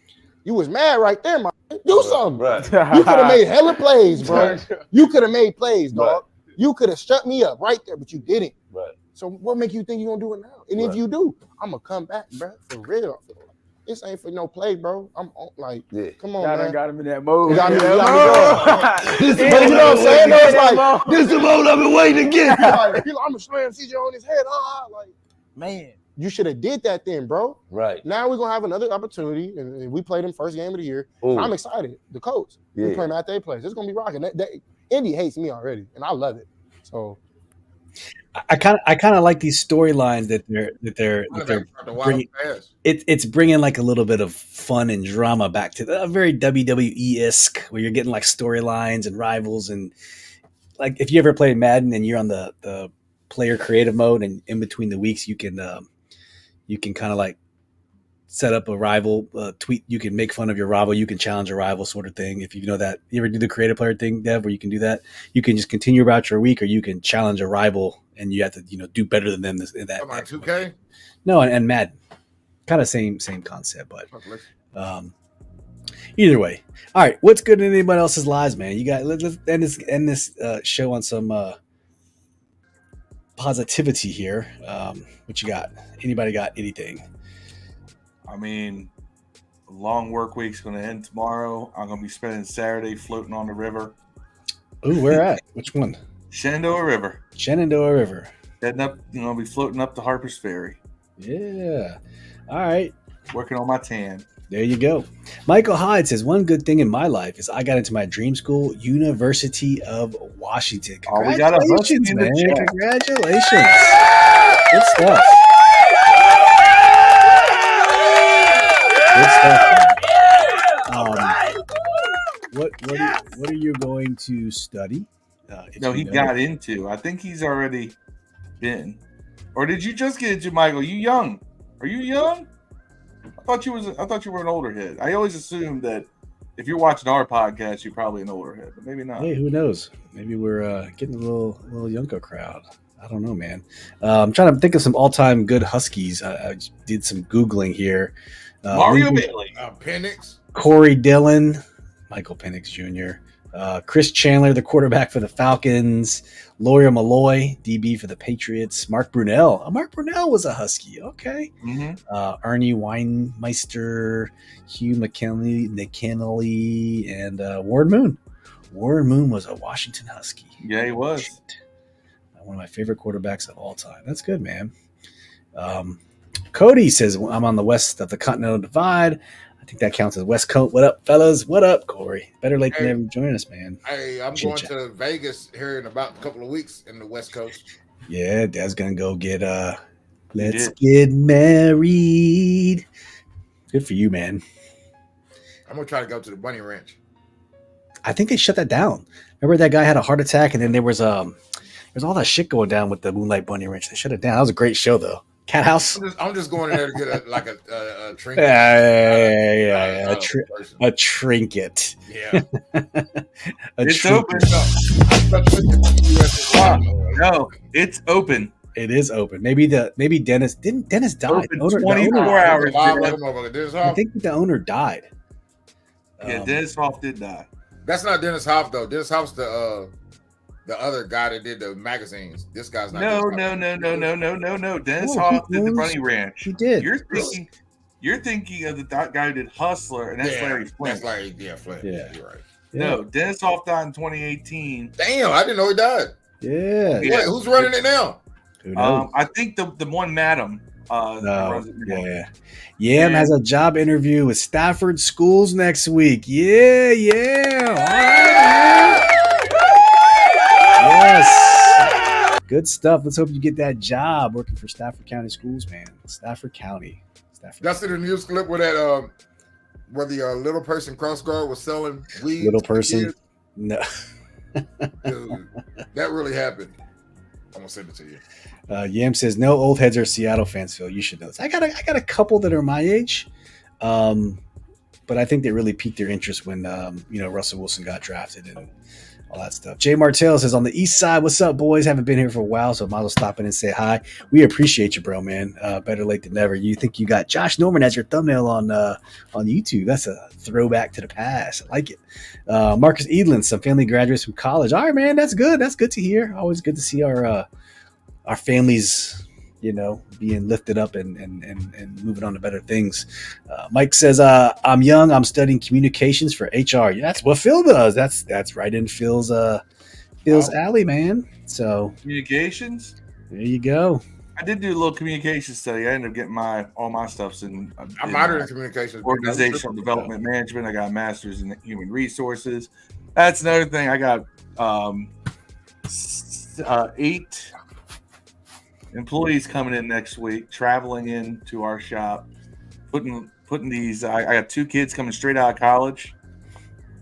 You was mad right there, man. Do something. You could have made hella plays, bro. You could have made plays, dog. You could have shut me up right there, but you didn't. So what make you think you're gonna do it now? And if you do, I'm gonna come back, bro, for real. This ain't for no play, bro. I'm like, come on, Y'all man. done got him in that mode. You got me, Yeah, But you know what I'm saying? Though, it's like, this is the mode I've been waiting to get. Like, I'm gonna slam CJ on his head. Like, man, you should have did that then, bro. Right. Now we're gonna have another opportunity, and we played him first game of the year. Ooh. I'm excited. The coach, we Yeah. play him at their place. It's gonna be rocking. Indy hates me already, and I love it. So I kind of like these storylines that they're bringing. It's bringing like a little bit of fun and drama back to the very WWE-esque, where you're getting like storylines and rivals, and like if you ever played Madden and you're on the player creative mode, and in between the weeks you can kind of like set up a rival tweet. You can make fun of your rival. You can challenge a rival, sort of thing. If you know that, you ever do the creative player thing, Dev, where you can do that. You can just continue about your week, or you can challenge a rival, and you have to do better than them in that. Come on, 2K. No, and Madden, kind of same concept, but either way. All right, what's good in anybody else's lives, man? You got let's end this show on some positivity here. What you got? Anybody got anything? I mean, the long work week's going to end tomorrow. I'm going to be spending Saturday floating on the river. Ooh, where at? Which one? Shenandoah River. Shenandoah River. Heading up, I'll be floating up to Harper's Ferry. Yeah. All right. Working on my tan. There you go. Michael Hyde says, one good thing in my life is I got into my dream school, University of Washington. Congratulations, man. Congratulations. Good stuff. Good stuff. What are you going to study? No, he got into. I think he's already been. Or did you just get into, Michael? You young? Are you young? I thought you were an older head. I always assumed that if you're watching our podcast, you're probably an older head, but maybe not. Hey, who knows? Maybe we're getting a little younger crowd. I don't know, man. I'm trying to think of some all-time good Huskies. I did some Googling here. Mario Bailey. Penix. Corey Dillon. Michael Penix Jr. Chris Chandler, the quarterback for the Falcons. Lawyer Malloy, DB for the Patriots. Mark Brunell. Mark Brunell was a Husky. Okay. Mm-hmm. Ernie Weinmeister, Hugh McKinley, and Warren Moon. Warren Moon was a Washington Husky. Yeah, he was. One of my favorite quarterbacks of all time. That's good, man. Cody says, I'm on the west of the Continental Divide. I think that counts as West Coast. What up, fellas? What up, Corey? Better late than never. Join us, man. Hey, I'm going to Vegas here in about a couple of weeks in the West Coast. Yeah, Dad's going to go get let's get married. Good for you, man. I'm going to try to go to the Bunny Ranch. I think they shut that down. Remember that guy had a heart attack, and then there's all that shit going down with the Moonlight Bunny Ranch. They shut it down. That was a great show, though. Cat House. I'm just going in there to get a trinket. A trinket. Yeah. It's open. No, it's open. It is open. Maybe Dennis didn't. Dennis died. Open 24 hours. I think the owner died. Yeah, Dennis Hoff did die. That's not Dennis Hoff though. Dennis Hoff's the other guy that did the magazines. This guy's not. No. Dennis Hoff did the Bunny Ranch. He did. You're thinking of the guy who did Hustler, and that's Larry Flint. That's Larry, Flint. Yeah, you're right. No, Dennis Hoff died in 2018. Damn, I didn't know he died. Yeah. Wait, who's running it now? I think the one Madam. Yam has a job interview with Stafford Schools next week. Yeah. All right, yes. Good stuff. Let's hope you get that job working for Stafford County Schools, man. Stafford County. That's in the news clip where that where the little person cross guard was selling weed. Little person. No. Dude, that really happened. I'm gonna send it to you. Yam says no old heads are Seattle fans. Phil, you should know this. I got a couple that are my age, but I think they really piqued their interest when Russell Wilson got drafted and all that stuff. Jay Martell says on the east side, what's up, boys? Haven't been here for a while, so I might as well stop in and say hi. We appreciate you, bro, man. Better late than never. You think you got Josh Norman as your thumbnail on YouTube? That's a throwback to the past. I like it. Marcus Edlin, some family graduates from college. All right, man, that's good. That's good to hear. Always good to see our our families, being lifted up and moving on to better things. Mike says, I'm young. I'm studying communications for HR. Yeah, that's what Phil does. That's right in Phil's alley, man. So communications. There you go. I did do a little communication study. I ended up getting all my stuff's in. I'm minored in communications. Organizational development management. I got a master's in human resources. That's another thing. I got 8 employees coming in next week, traveling into our shop, putting these. I got 2 kids coming straight out of college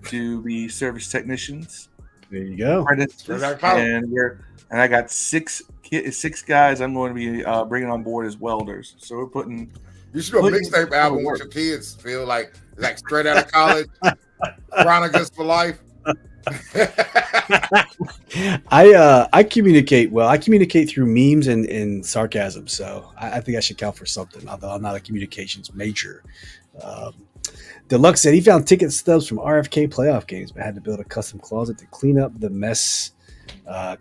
to be service technicians. There you go. And I got 6 guys I'm going to be bringing on board as welders. So we're putting. You should do a mixtape album with your kids. Feel like straight out of college, Chronicles for life. I communicate well. I communicate through memes and sarcasm, so I think I should count for something, although I'm not a communications major. Deluxe said he found ticket stubs from RFK playoff games, but had to build a custom closet to clean up the mess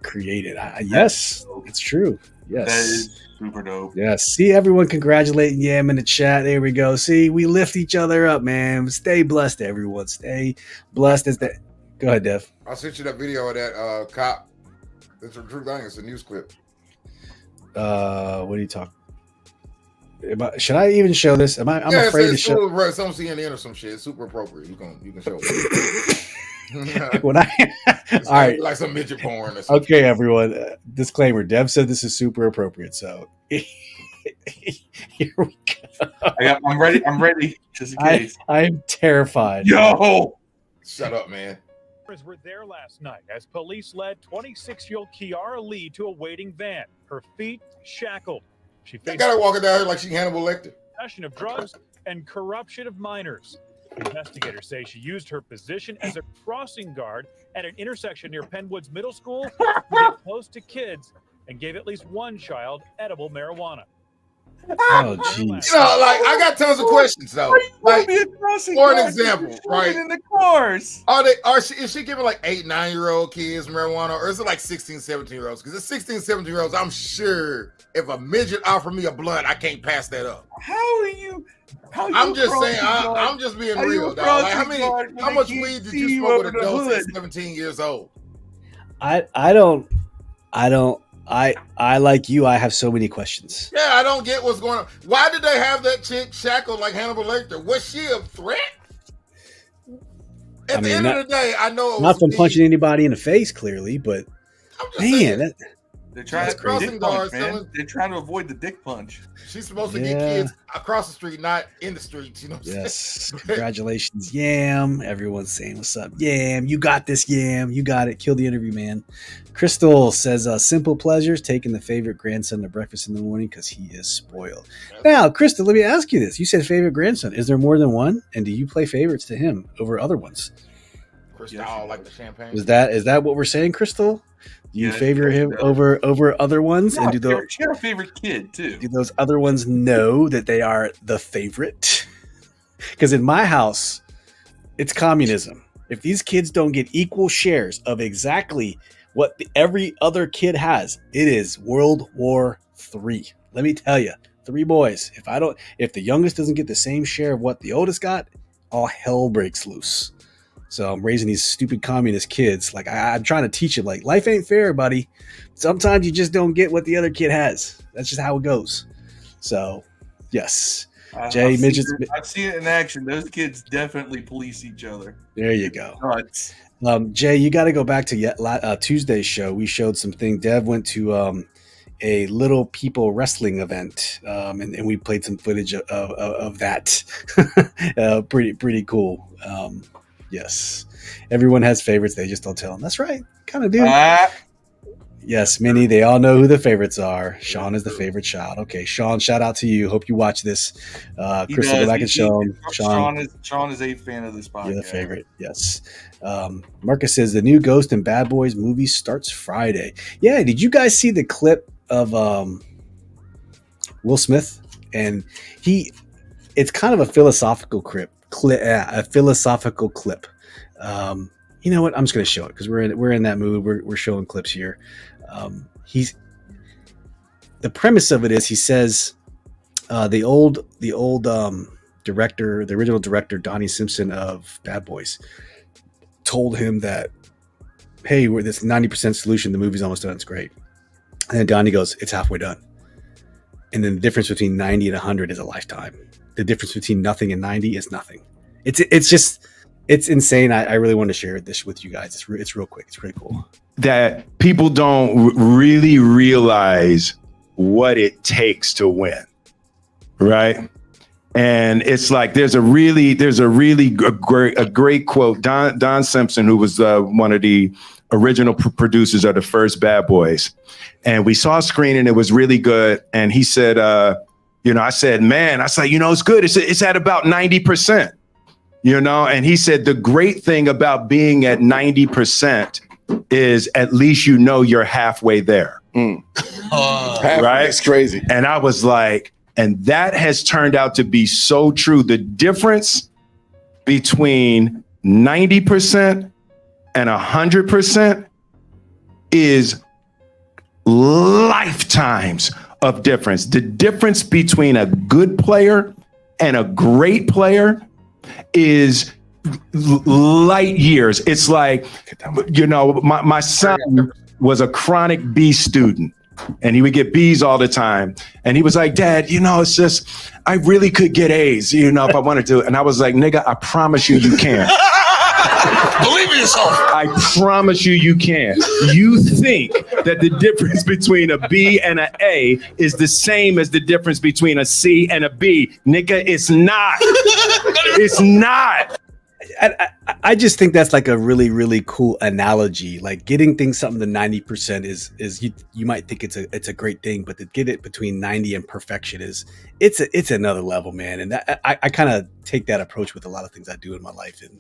created. Yes, it's true. Yes, that is super dope. Yes, see everyone congratulating Yam in the chat. There we go. See, we lift each other up, man. Stay blessed, everyone. Stay blessed. Go ahead, Dev. I sent you that video of that cop. It's a true thing. It's a news clip. What are you talking? Should I even show this? I'm afraid to show. Some CNN or some shit. It's super appropriate. You can show it. When all right, like some midget porn. Or something. Okay, everyone. Disclaimer: Dev said this is super appropriate. So here we go. I'm ready. I'm ready. Just in case. I'm terrified. Yo, shut up, man. Were there last night as police led 26-year-old Kiara Lee to a waiting van, her feet shackled. She got her walking down here like she Hannibal Lecter. Possession of drugs and corruption of minors. Investigators say she used her position as a crossing guard at an intersection near Penwoods Middle School to get close to kids and gave at least one child edible marijuana. Oh, jeez. I got tons of questions though. Like, for an example, right? In the cars. Is she giving like 8, 9-year-old kids marijuana, or is it like 16, 17-year-olds? Because it's 16, 17-year-olds. I'm sure if a midget offered me a blunt, I can't pass that up. I'm just saying. I'm just being real, dog. Like, how much weed did you smoke with adults at 17 years old? I like you. I have so many questions. Yeah, I don't get what's going on. Why did they have that chick shackled like Hannibal Lecter? Was she a threat? At the end of the day, I know it not from punching anybody in the face, clearly, but man, they're trying to dick punch, man. They're trying to avoid the dick punch. She's supposed to get kids across the street, not in the streets. You know. Yes. Congratulations, Yam. Everyone's saying, "What's up, Yam? You got this, Yam. You got it. Kill the interview, man." Crystal says, "Simple pleasures, taking the favorite grandson to breakfast in the morning because he is spoiled." Now, Crystal, let me ask you this: you said favorite grandson. Is there more than one? And do you play favorites to him over other ones? Crystal, like the champagne. Is that what we're saying, Crystal? Do you favor him over other ones? Yeah, and do she had a favorite kid too. Do those other ones know that they are the favorite? Because in my house, it's communism. If these kids don't get equal shares of exactly what every other kid has, it is World War III. Let me tell you, 3 boys. If the youngest doesn't get the same share of what the oldest got, all hell breaks loose. So I'm raising these stupid communist kids. Like I'm trying to teach them, like, life ain't fair, buddy. Sometimes you just don't get what the other kid has. That's just how it goes. So, yes. Jay, midgets. I've seen it in action. Those kids definitely police each other. There you go. Jay, you got to go back to Tuesday's show. We showed something. Dev went to a Little People wrestling event, and we played some footage of that. Pretty cool. Yes. Everyone has favorites. They just don't tell them. That's right. Kind of do. Yes, Minnie. They all know who the favorites are. Sean is the favorite child. Okay, Sean, shout out to you. Hope you watch this. Crystal, go back and show him. Sean is a fan of this podcast. You're the favorite. Yes. Marcus says the new Ghost and Bad Boys movie starts Friday. Yeah. Did you guys see the clip of Will Smith? And it's kind of a philosophical clip. A philosophical clip. You know what? I'm just going to show it because we're in that mood. We're showing clips here. the premise of it is he says the original director Donnie Simpson of Bad Boys told him that, hey, we're this 90% solution, the movie's almost done, it's great. And then Donnie goes, it's halfway done. And then the difference between 90 and 100 is a lifetime. The difference between nothing and 90 is nothing. It's insane. I really want to share this with you guys. It's real quick. It's really cool. That people don't really realize what it takes to win, right? And it's like there's a great quote. Don Simpson, who was one of the original producers of the first Bad Boys, and we saw a screen and it was really good. And he said, I said, it's good. It's at about 90%, And he said the great thing about being at 90% is at least you're halfway there. Right? It's crazy. And I was like, and that has turned out to be so true. The difference between 90% and 100% is lifetimes of difference. The difference between a good player and a great player is light years. It's like, my son was a chronic B student. And he would get B's all the time. And he was like, Dad, it's just, I really could get A's, if I wanted to. And I was like, nigga, I promise you can't. Believe in yourself. I promise you can't. You think that the difference between a B and an A is the same as the difference between a C and a B. Nigga, it's not. It's not. I just think that's like a really, really cool analogy. Like getting things something to 90% is you might think it's a great thing, but to get it between 90 and perfection it's another level, man. And I kind of take that approach with a lot of things I do in my life. And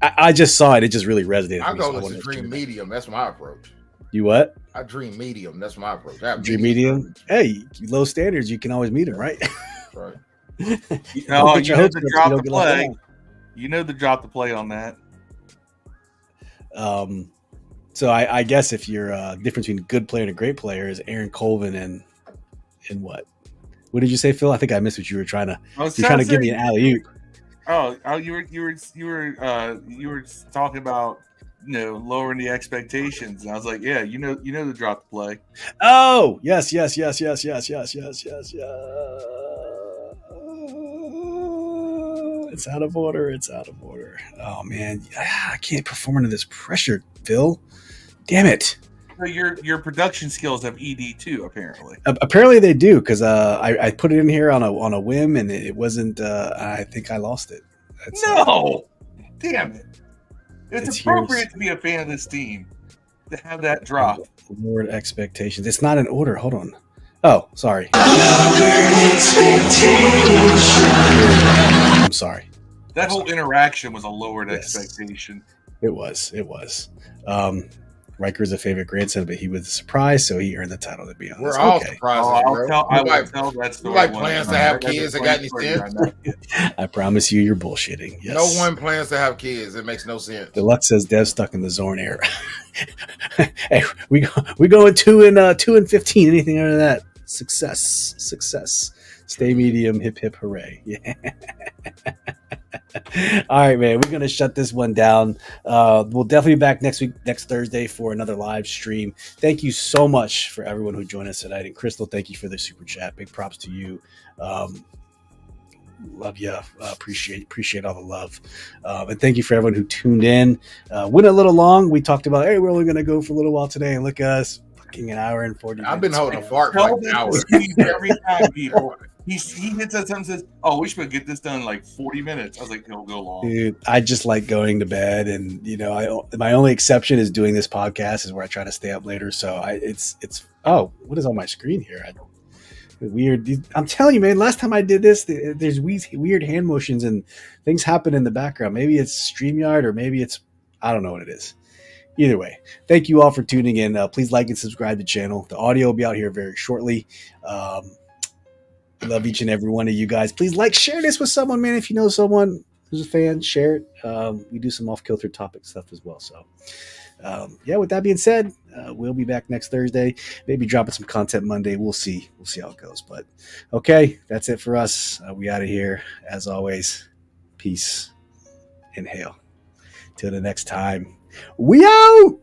I just saw it. It just really resonated. I go with dream medium. That's my approach. You what? I dream medium. That's my approach. Dream medium. Hey, low standards. You can always meet them, right? Right. You know the drop the play. You know the drop the play on that. So I guess if you're difference between a good player and a great player is Aaron Colvin and what? What did you say, Phil? I think I missed what you were trying to. You're trying to give me an alley-oop. Oh, you were talking about lowering the expectations, and I was like, yeah, you know the drop the play. Oh yes. It's out of order. Oh, man. I can't perform under this pressure, Phil. Damn it. So your production skills have ED too, apparently. Apparently they do, because I put it in here on a whim, and it wasn't. I think I lost it. Damn it. It's appropriate to be a fan of this team to have that drop. Lowered expectations. It's not in order. Hold on. Oh, sorry. I'm sorry. That whole interaction was a lowered expectation. It was. Riker's a favorite grandson, but he was a surprise, so he earned the title, to be honest. We're all surprised. I will tell that story. You like plans to have kids that got any sense? I promise you're bullshitting. Yes. No one plans to have kids. It makes no sense. Deluxe says Dev's stuck in the Zorn era. Hey, we going 2 and 15. Anything under that? Success. Stay medium. Hip hip hooray. Yeah. All right, man. We're gonna shut this one down. We'll definitely be back next Thursday for another live stream. Thank you so much for everyone who joined us tonight. And Crystal, thank you for the super chat. Big props to you. Love you. Appreciate all the love. And thank you for everyone who tuned in. Went a little long. We talked about, hey, we're only gonna go for a little while today, and look at us. An hour and 40 minutes. I've been holding a fart for like an hour. Every time, people. He hits us and says, "Oh, we should get this done in like 40 minutes." I was like, "He'll go long." Dude, I just like going to bed, and my only exception is doing this podcast, is where I try to stay up later. So it's what is on my screen here? Weird. I'm telling you, man. Last time I did this, there's weird hand motions and things happen in the background. Maybe it's StreamYard, or maybe it's I don't know what it is. Either way, thank you all for tuning in. Please like and subscribe to the channel. The audio will be out here very shortly. Love each and every one of you guys. Please share this with someone, man. If you know someone who's a fan, share it. We do some off-kilter topic stuff as well. So yeah, with that being said, we'll be back next Thursday. Maybe dropping some content Monday. We'll see. We'll see how it goes. But okay, that's it for us. We out of here. As always, peace. Inhale. Till the next time. We out.